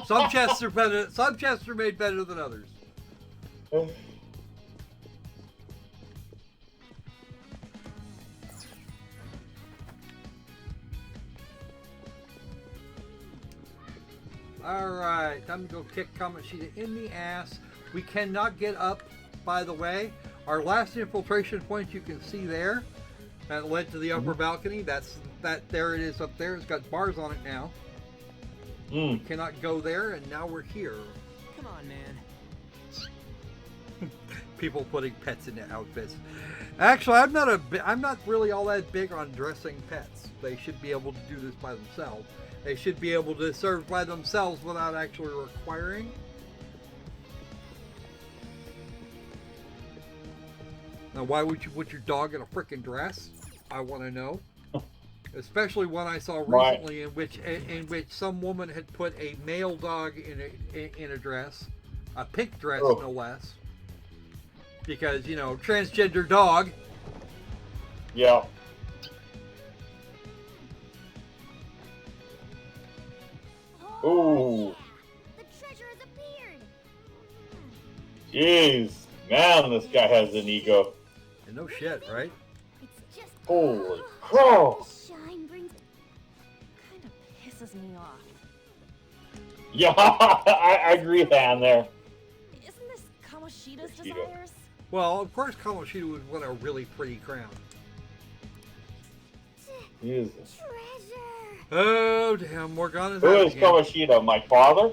Some chests are better. Some chests are made better than others. Alright, time to go kick Kamoshida in the ass. We cannot get up, by the way. Our last infiltration point you can see there. That led to the upper balcony. There it is up there. It's got bars on it now. We cannot go there, and now we're here. Come on, man. People putting pets into outfits. Actually, I'm not really all that big on dressing pets. They should be able to do this by themselves. They should be able to serve by themselves without actually requiring. Now, why would you put your dog in a frickin' dress? I want to know. Especially one I saw recently in which some woman had put a male dog in a dress, a pink dress no less, because you know, transgender dog. Yeah. Ooh. The treasure has appeared. Jeez, man, this guy has an ego. And no shit, right? It's just holy crow. shine brings Kind of pisses me off. Yeah, I agree with Ann there. Isn't this Kamoshida's desires? Well, of course, Kamoshida would want a really pretty crown. Jesus. Oh damn, Morgana's Who out is again. Kamoshida? My father?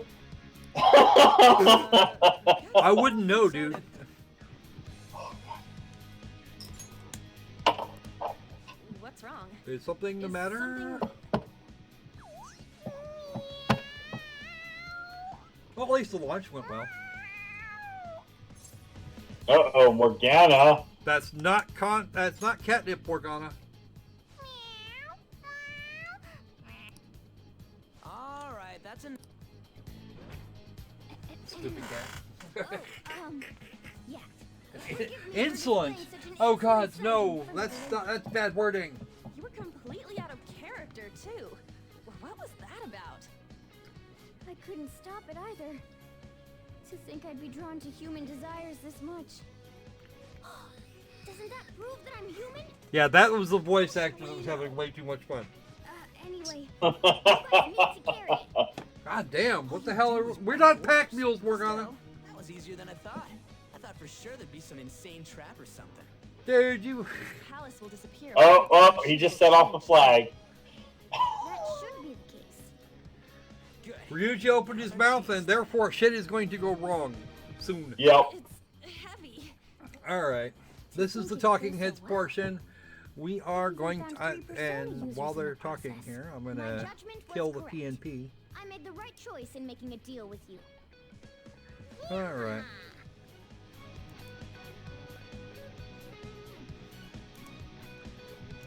I wouldn't know, dude. What's wrong? Is something the matter? Well, at least the launch went well. Uh-oh, Morgana. That's not catnip, Morgana. All right, that's an. Stupid cat. yeah. Insolent. Oh God, no. That's bad wording. You were completely out of character, too. What was that about? I couldn't stop it either. To think I'd be drawn to human desires this much. Doesn't that prove that I'm human? Yeah, that was the voice actor that was having way too much fun. Anyway, you guys need to carry it. God damn, what the hell we're not pack mules, Morgana. That was easier than I thought. I thought for sure there'd be some insane trap or something. Dude, you. Palace will disappear. Oh, he just set off the flag. That should be the case. Ryuji opened his mouth, and therefore shit is going to go wrong soon. Yep. It's heavy. All right, this is the talking heads portion. We are going to, and while they're talking here, I'm gonna kill the PNP. I made the right choice in making a deal with you. All right.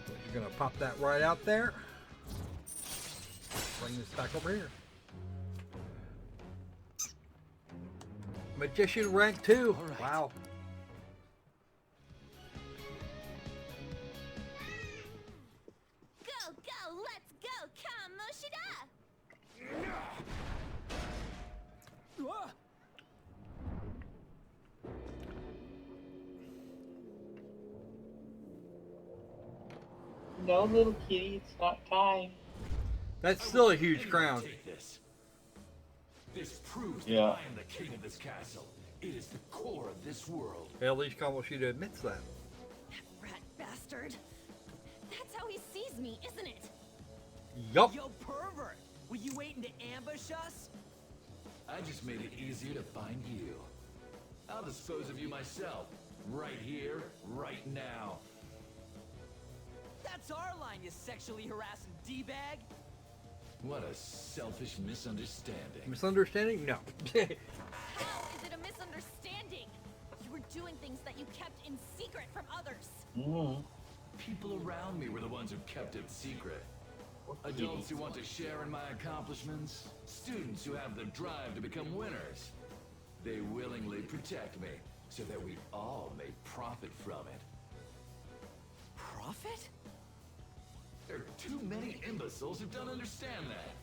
You're gonna pop that right out there. Bring this back over here. Magician rank 2. Right. Wow. Go, go, let's go, Kamoshida! No, little kitty, it's not time. That's still a huge crown. This proves Yeah. that I am the king of this castle. It is the core of this world. At least Kamoshida admits that. Rat bastard. That's how he sees me, isn't it? Yup. Yo, pervert! Were you waiting to ambush us? I just made it easier to find you. I'll dispose of you myself. Right here, right now. That's our line, you sexually harassing D-bag. What a selfish misunderstanding. Misunderstanding? No. How is it a misunderstanding? You were doing things that you kept in secret from others. People around me were the ones who kept it secret. Adults who want to share in my accomplishments, students who have the drive to become winners. They willingly protect me so that we all may profit from it. Profit? There are too many imbeciles who don't understand that.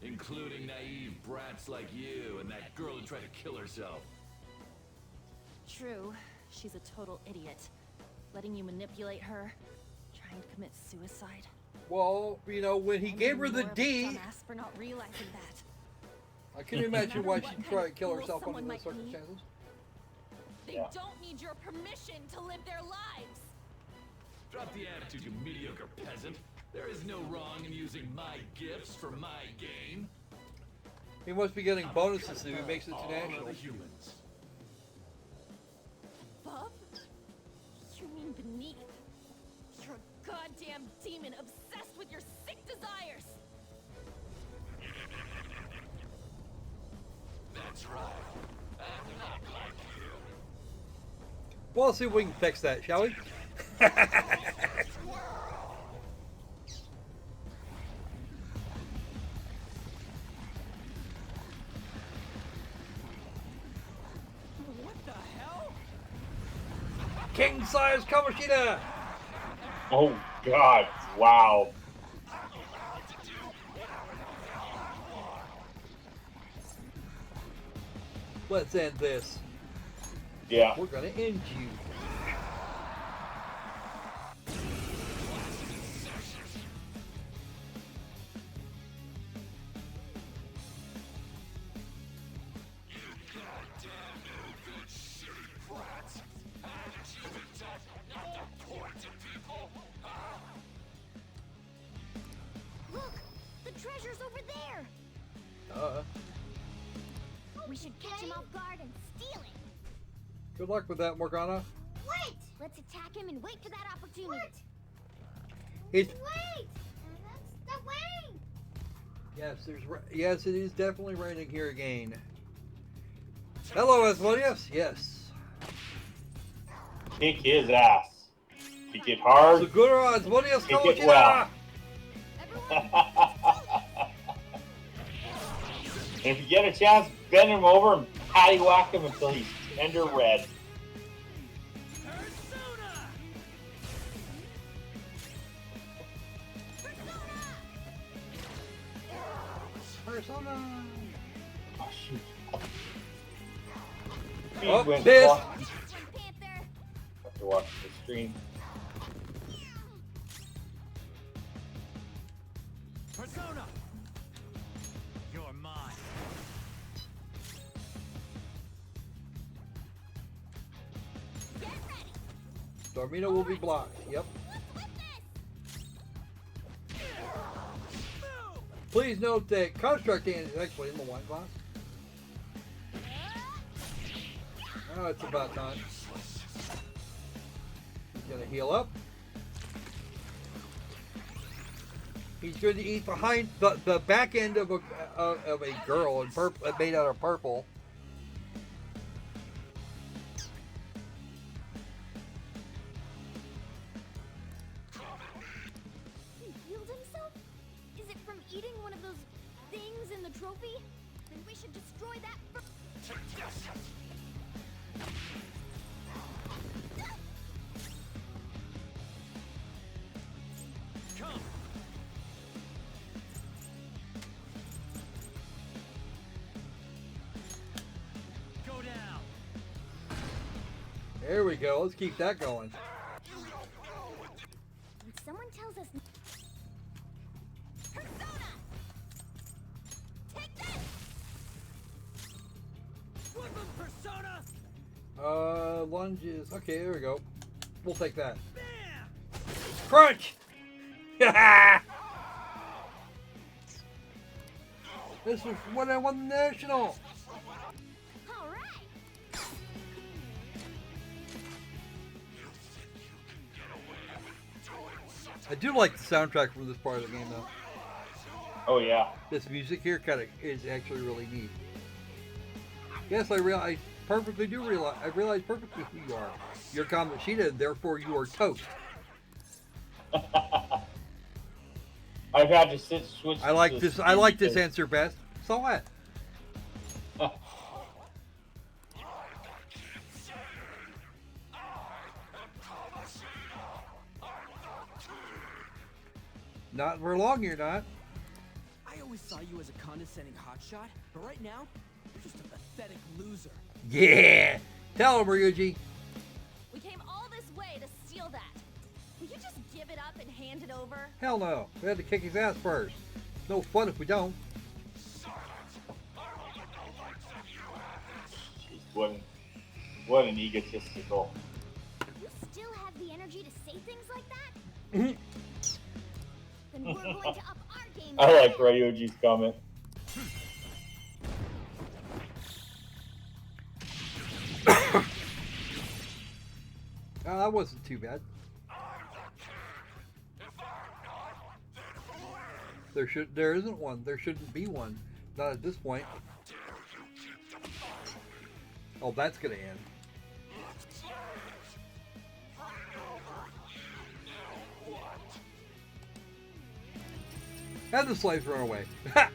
Including naive brats like you and that girl who tried to kill herself. True, she's a total idiot. Letting you manipulate her, trying to commit suicide. Well, you know, when he gave her the D, Dumbass for not realizing that. I can imagine why she'd try to kill fool herself under someone those might be. circumstances. They don't need your permission to live their lives. Drop the attitude, you mediocre peasant. There is no wrong in using my gifts for my gain. He must be getting bonuses if he makes it to All nationals. other humans. Bub? You mean beneath? You're a goddamn demon obsessed with your sick desires. That's right. I'm not like you. Well, let's see if we can fix that, shall we? What the hell? King size Kamoshida! Oh God! Wow. Let's end this. Yeah. We're gonna end you. Look! The treasure's over there! We should catch him off guard and steal it! Good luck with that, Morgana. Wait! Let's attack him and wait for that opportunity. It's Wait! Stop waiting! yes, it is definitely raining here again. Hello, Asmodeus. Yes. Kick his ass. Kick it hard. Segura Asmodeus Kick it Kamoshida! well. And if you get a chance, bend him over and paddywhack him until he's tender red. Persona. Oh, shoot. Oh, Went this. off. Have to watch the stream. Persona! You're mine. Dormino will be blocked. Yep. Please note that construct hand is actually in the wine glass. Oh, it's about time. He's gonna heal up. He's going to eat behind the back end of a girl in purple, made out of purple. He healed himself? Is it from eating one of those things in the trophy? Then we should destroy that first. Come! Go down! There we go. Let's keep that going. When someone tells us Persona! Take this! Woodland Persona! Lunges. Okay, there we go. We'll take that. Bam! Crunch! This is when I won the national. All right. I do like the soundtrack from this part of the game, though. Oh yeah. This music here kind of is actually really neat. Yes, I perfectly do realize. I realize perfectly who you are. You're Kamoshida, and therefore you are toast. I've had to switch. I like this. I like this answer best. So what? Not for long, you're not. I always saw you as a condescending hotshot, but right now, you're just a pathetic loser. Yeah. Tell him, Ryuji. We came all this way to steal that. Will you just give it up and hand it over? Hell no. We had to kick his ass first. No fun if we don't. What an egotistical. You still have the energy to say things like that? Then we're going to up our game. I like Ryuji's comment. Oh, that wasn't too bad. There isn't one. There shouldn't be one. Not at this point. Oh, that's gonna end. And the slaves run away. Ha!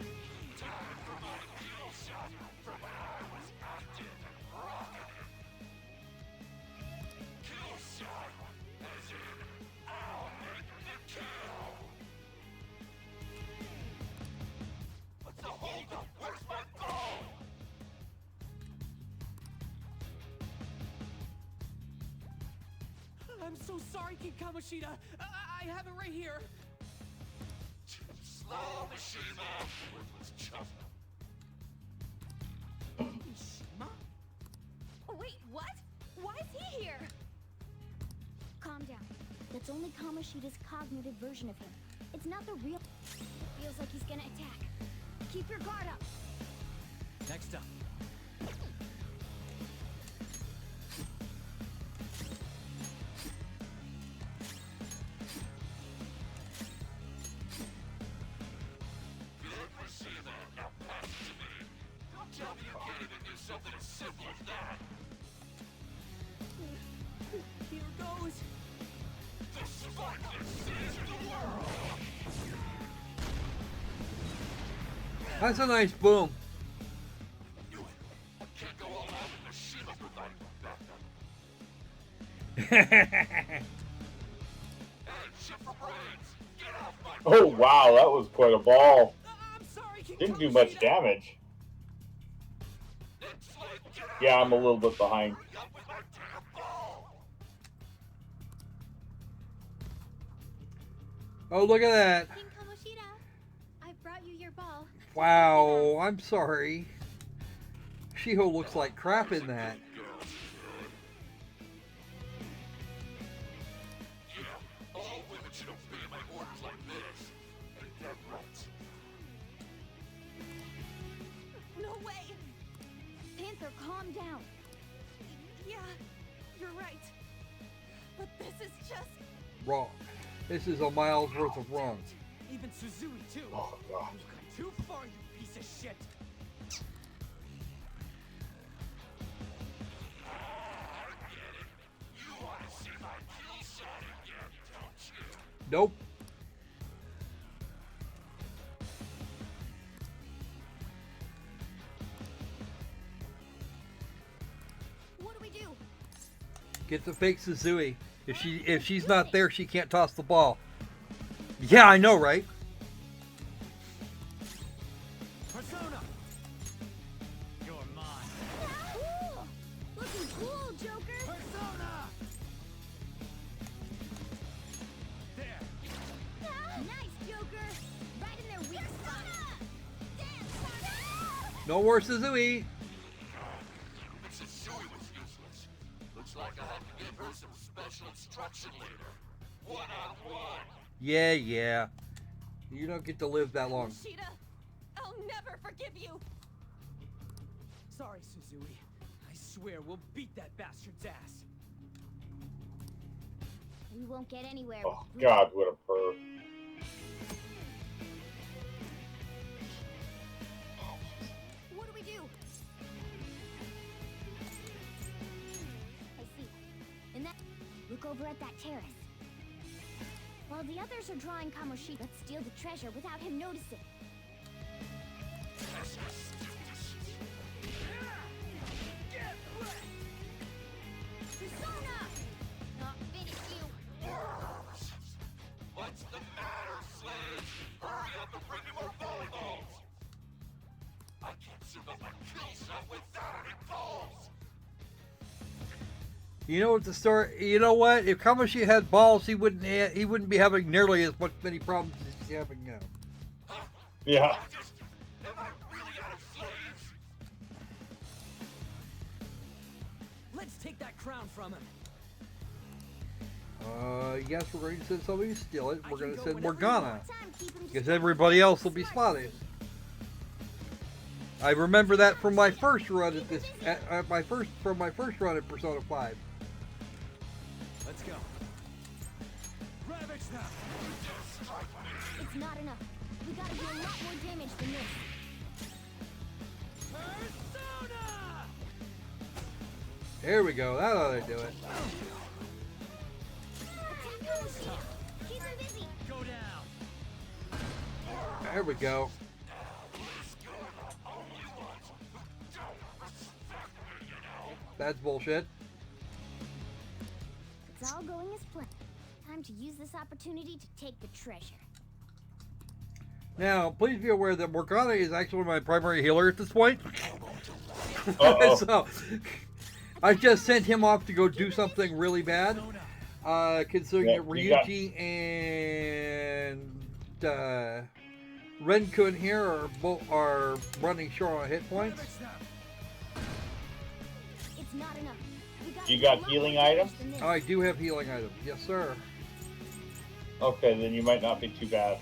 I'm so sorry, King Kamoshida. I have it right here. Slow Mishima, worthless chuff. Mishima? Wait, what? Why is he here? Calm down. That's only Kamoshida's cognitive version of him. It's not the real. Feels like he's gonna attack. Keep your guard up. Next up. Tell me you can't even do something as simple as that. Here goes. The Spartans seize the world. That's a nice boom. Can't go all out with Mishima without backup. Oh wow, that was quite a ball. Didn't do much damage. Yeah, I'm a little bit behind. Oh, look at that. King Kamoshida, I brought you your ball. Wow, I'm sorry. Shiho looks like crap in that. All women should obey my orders like this. Get right. No way. Panther, calm down. Yeah, you're right. But this is just... Wrong. This is a mile's worth of wrong. Even Suzui, too. Oh, God. You've gone too far, you piece of shit. You want to see my kill shot again, don't you? Nope. What do we do? Get the fake Suzui. If she's not there, she can't toss the ball. Yeah, I know, right? Persona. You're mine. Cool. Looking cool, Joker. Persona. There. Nice, Joker. Right in their weak spot. Dance. No more Suzui. Mrs. Sui was useless. Looks like I have to give her some special instruction later. One-on-one. Yeah. You don't get to live that long. Kamoshida, I'll never forgive you. Sorry, Suzui. I swear we'll beat that bastard's ass. We won't get anywhere. Oh God, what a perv. What do we do? look over at that terrace. While the others are drawing Kamoshida, let's steal the treasure without him noticing. Persona! Not finish you! What's the matter, slaves? Hurry up and bring me more volleyballs! I can't see my kill shot without any balls! You know what the story? You know what? If Kamoshida had balls, he wouldn't be having nearly as many problems as he's having now. Yeah. Let's take that crown from him. Yes, we're going to send somebody to steal it. We're going to send Morgana, because everybody else will be spotted. I remember that from my first run at this, from my first run at Persona 5. Let's go. Ravage now. It's not enough. We gotta do a lot more damage than this. Persona! There we go. That ought to do it. Keep him busy. Go down. There we go. That's bullshit. It's all going as planned. Time to use this opportunity to take the treasure. Now, please be aware that Morgana is actually my primary healer at this point. So, I just sent him off to go do something really bad. Considering that Ryuji and Renkun here are running short on hit points. It's not enough. You got healing items? I do have healing items. Yes, sir. Okay, then you might not be too bad.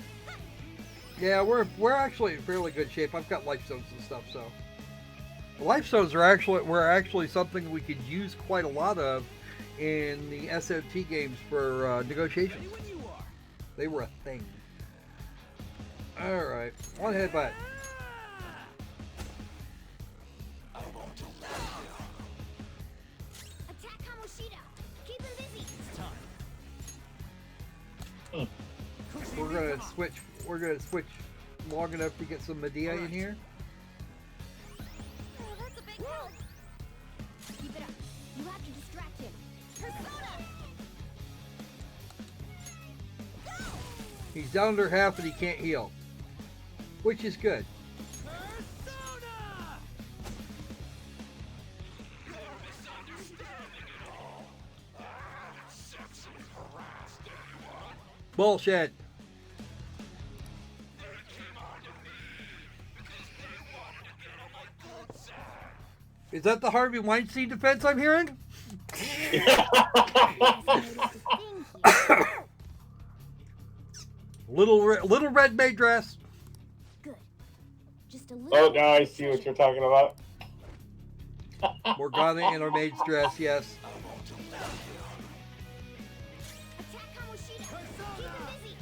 Yeah, we're actually in fairly good shape. I've got life stones and stuff, so life stones were actually something we could use quite a lot of in the SMT games for negotiations. They were a thing. All right, one headbutt. Attack Kamoshida. Keep him busy. It's time. We're gonna switch long enough to get some Medea in here. Oh, that's a big help. Keep it up. You have to distract him. Persona! He's down under half and he can't heal, which is good. Bullshit. Is that the Harvey Weinstein defense I'm hearing? Little red maid dress. Good. Just a little. Oh, now I see what you're talking about. Morgana in her maid's dress, yes. Attack Kamoshida. Keep him busy.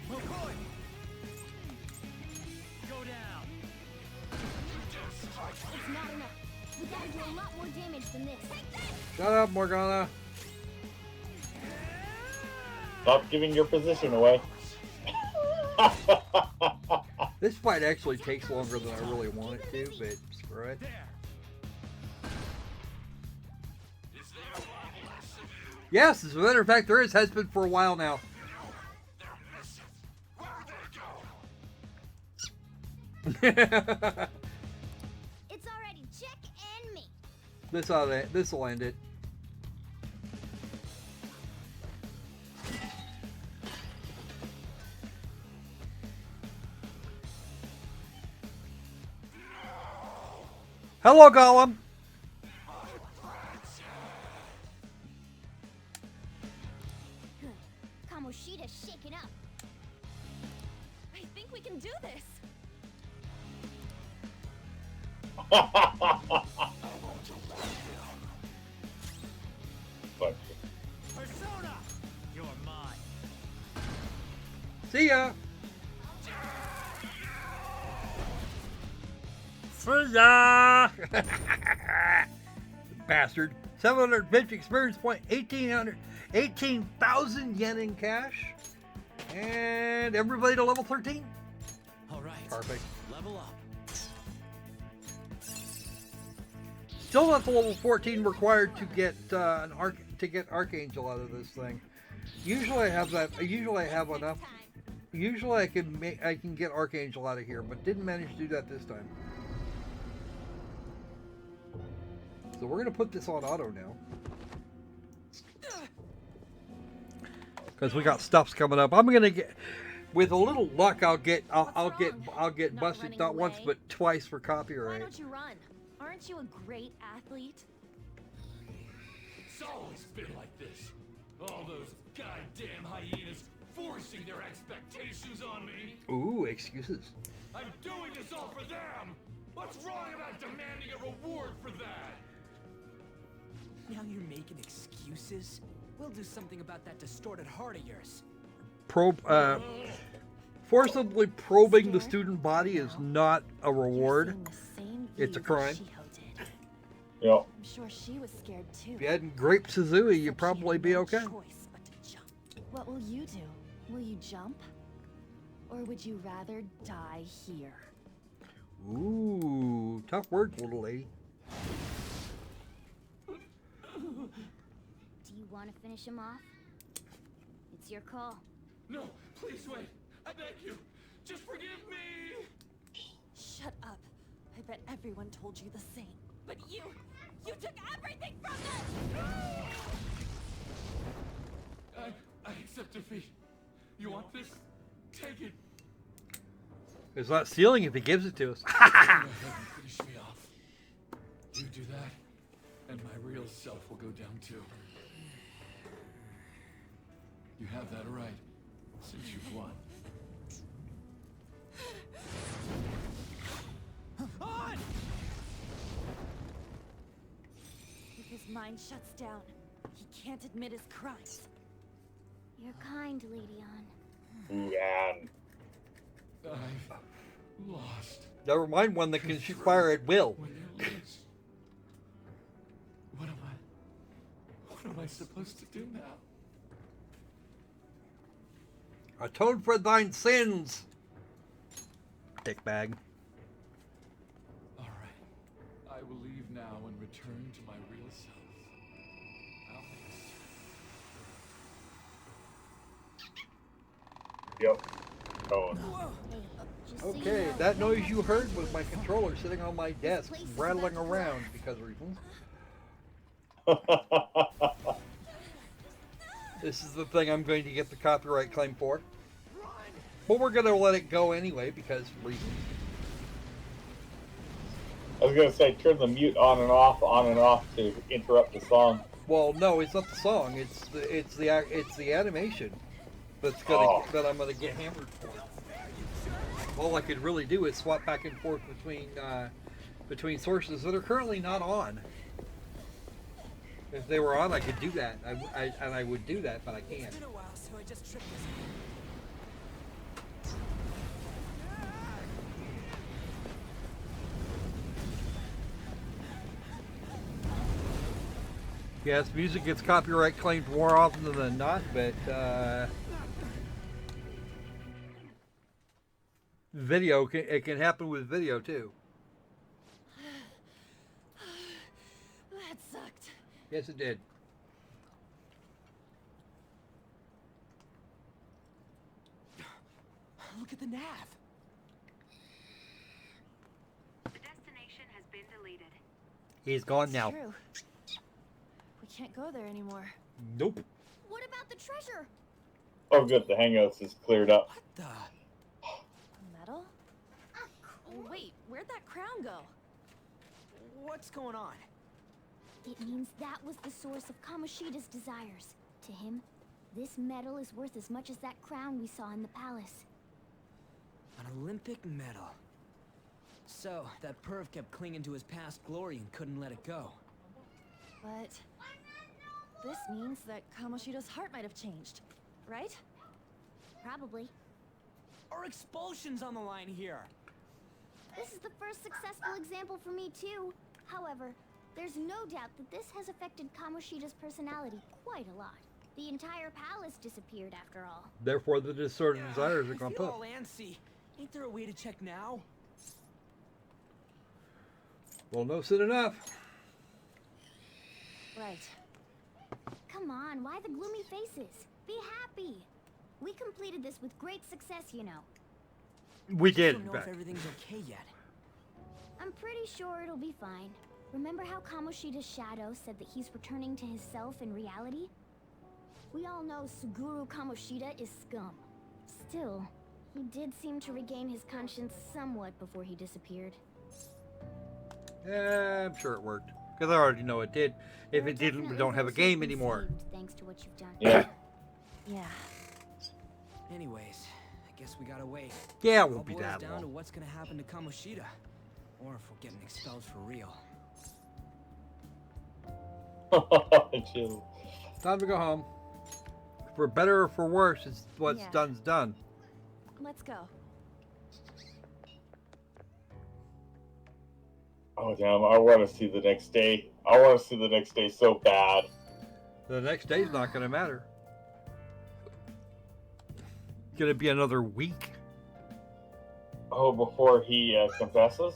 Oh boy. Go down. It's not enough. We gotta do a lot more damage than this. Shut up, Morgana. Stop giving your position away. This fight actually takes longer than I really want it to, but screw it. Yes, as a matter of fact, there has been for a while now. It's already check and me. This will end it. Hello, Gollum. Good. Kamoshida's shaken up. I think we can do this. Persona! You're mine. See ya. See ya. bastard. 750 experience point, 18,000 yen in cash. And everybody to level 13? All right. Perfect. Level up. Still not the level 14 required to get Archangel out of this thing. Usually I have that. Usually I have enough. Usually I can get Archangel out of here, but didn't manage to do that this time. So we're gonna put this on auto now, because we got stuffs coming up. I'm gonna get, with a little luck, I'll get busted not once but twice for copyright. Why don't you run? Aren't you a great athlete? It's always been like this. All those goddamn hyenas forcing their expectations on me. Ooh, excuses. I'm doing this all for them. What's wrong about demanding a reward for that? Now you're making excuses? We'll do something about that distorted heart of yours. Forcibly probing the student body is not a reward. It's a crime. Yep. I'm sure she was scared too. If you hadn't graped Suzui, you'd probably be okay. What will you do? Will you jump? Or would you rather die here? Ooh, tough words, little lady. Do you want to finish him off? It's your call. No, please wait. I beg you. Just forgive me. Shut up. I bet everyone told you the same. But you took everything from them! I accept defeat. You want this? Take it. It's not stealing if he gives it to us. Finish me off. You do that, and my real self will go down too. You have that right, since you've won. On! If his mind shuts down, he can't admit his crimes. You're kind, Lady On. Yeah. I've lost. Never mind one that can shoot fire at will. What am I supposed to do now? Atone for thine sins, dickbag. All right. I will leave now and return to my real self. I'll Yep. Oh. Okay, that noise you heard was my controller sitting on my desk, rattling around because of reasons. This is the thing I'm going to get the copyright claim for. But we're going to let it go anyway because reasons. I was gonna say turn the mute on and off to interrupt the song. Well, no, it's not the song. It's the animation that's gonna that I'm gonna get hammered for. All I could really do is swap back and forth between sources that are currently not on. If they were on, I could do that. I would do that, but I can't. It's been a while, so I just tripped this. Yes, music gets copyright claimed more often than not, but video it can happen with video too. That sucked. Yes, it did. Look at the nav. The destination has been deleted. He's gone It's now. true. We can't go there anymore. Nope. What about the treasure? Oh, good. The Hangouts is cleared up. What the? Metal? Wait, where'd that crown go? What's going on? It means that was the source of Kamoshida's desires. To him, this metal is worth as much as that crown we saw in the palace. An Olympic medal. So, that perv kept clinging to his past glory and couldn't let it go. But this means that Kamoshida's heart might have changed, right? Probably. Our expulsion's on the line here. This is the first successful example for me too. However, There's no doubt that this has affected Kamoshida's personality quite a lot. The entire palace disappeared after all. Therefore, the disordered desires are going to I feel put. all antsy. Ain't there a way to check now? Well, no soon enough. Right. Come on, why the gloomy faces? Be happy. We completed this with great success, you know. We did, I don't in know fact. if everything's okay yet. I'm pretty sure it'll be fine. Remember how Kamoshida's shadow said that he's returning to his self in reality? We all know Suguru Kamoshida is scum. Still, he did seem to regain his conscience somewhat before he disappeared. Yeah, I'm sure it worked. Because I already know it did. If it didn't, we don't have a game anymore. Thanks to what you've done. Yeah. Yeah. Anyways, I guess we gotta wait. Yeah, it All won't be boils that down long. to what's gonna happen to Kamoshida, or if we're getting expelled for real. Chill. Time to go home. For better or for worse, it's what's Yeah. done's done. Let's go. Oh damn! I want to see the next day. I want to see the next day so bad. The next day's not going to matter. It's going to be another week. Oh, before he confesses.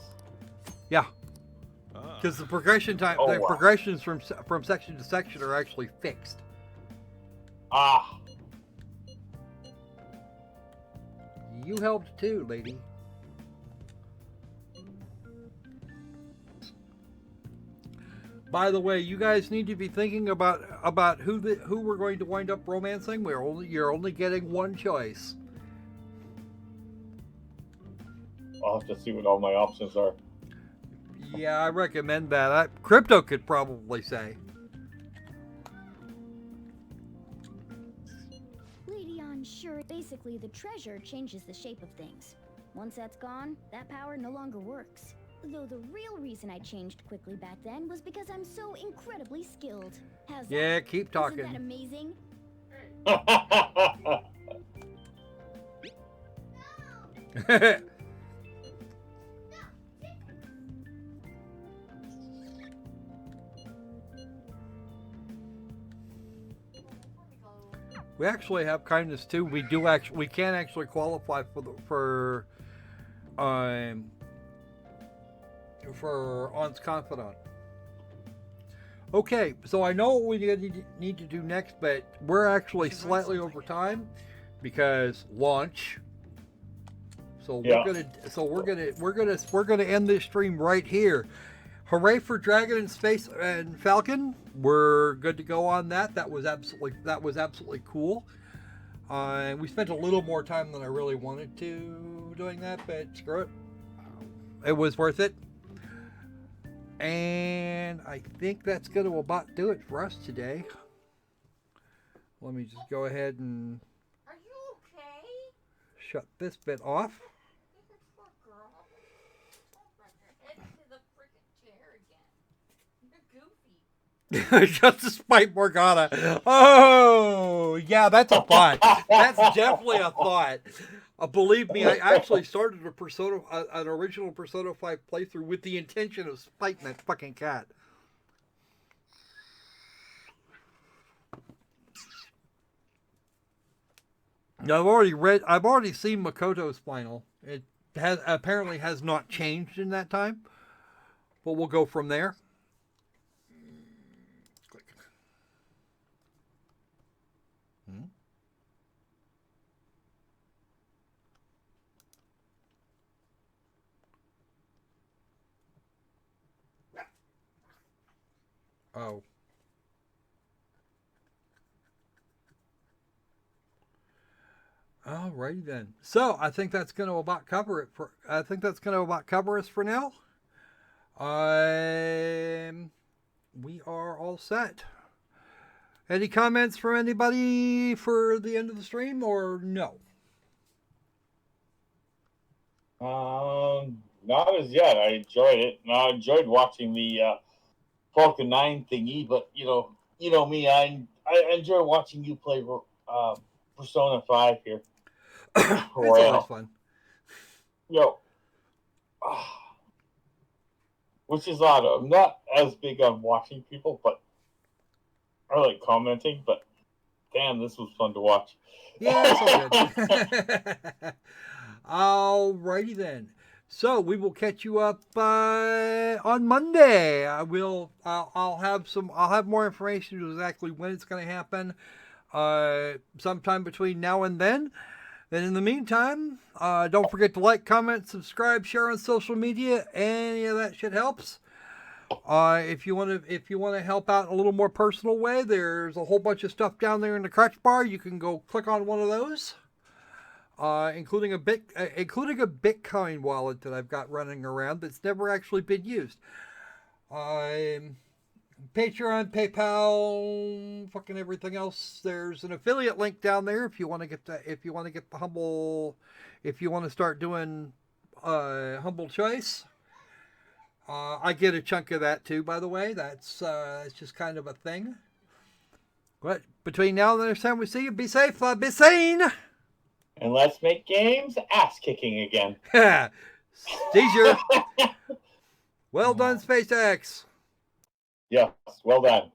Yeah. Because the progression time, Oh, the wow. progressions from section to section are actually fixed. Ah. You helped too, lady. By the way, you guys need to be thinking about who we're going to wind up romancing. You're only getting one choice. I'll have to see what all my options are. Yeah, I recommend that. Crypto could probably say. Lady on sure, basically the treasure changes the shape of things. Once that's gone, that power no longer works. Though the real reason I changed quickly back then was because I'm so incredibly skilled. How's Yeah, that? keep talking. Isn't that amazing? We actually have kindness too. We can actually qualify for On's Confidant. Okay, so I know what we need to do next, but we're actually slightly over time because launch. So Yeah. we're gonna end this stream right here. Hooray for Dragon and Space and Falcon. We're good to go on that. That was absolutely cool. We spent a little more time than I really wanted to doing that, but screw it. It was worth it. And I think that's going to about do it for us today. Let me just go ahead and Are you okay? shut this bit off. Poor girl. Don't run your head into the frickin' chair again. You're goofy. Just to spite Morgana. Oh, yeah, that's a thought. That's definitely a thought. Believe me, I actually started an original Persona 5 playthrough with the intention of spiting that fucking cat. Now, I've already seen Makoto's final. It apparently has not changed in that time, but we'll go from there. Oh. Alrighty then. So I think that's going to about cover it for. I think that's going to about cover us for now. We are all set. Any comments from anybody for the end of the stream or no? Not as yet. I enjoyed it. And I enjoyed watching the Falcon 9 thingy, but you know me, I enjoy watching you play Persona 5 here. It's always fun. Yo. which is odd. I'm not as big on watching people, but I like commenting. But damn, this was fun to watch. Yeah, it's all good. Alrighty then. So we will catch you up on Monday. I'll have more information exactly when it's going to happen. Sometime between now and then. And in the meantime, don't forget to like, comment, subscribe, share on social media. Any of that shit helps. If you want to help out in a little more personal way, there's a whole bunch of stuff down there in the crutch bar. You can go click on one of those, including a Bitcoin wallet that I've got running around that's never actually been used. Patreon, PayPal, fucking everything else. There's an affiliate link down there if you want to get the humble, if you want to start doing humble choice. I get a chunk of that too, by the way. That's it's just kind of a thing. But between now and the next time we see you, be safe, be sane. And let's make games ass kicking again. Seizure. Well done, SpaceX. Yes, well done.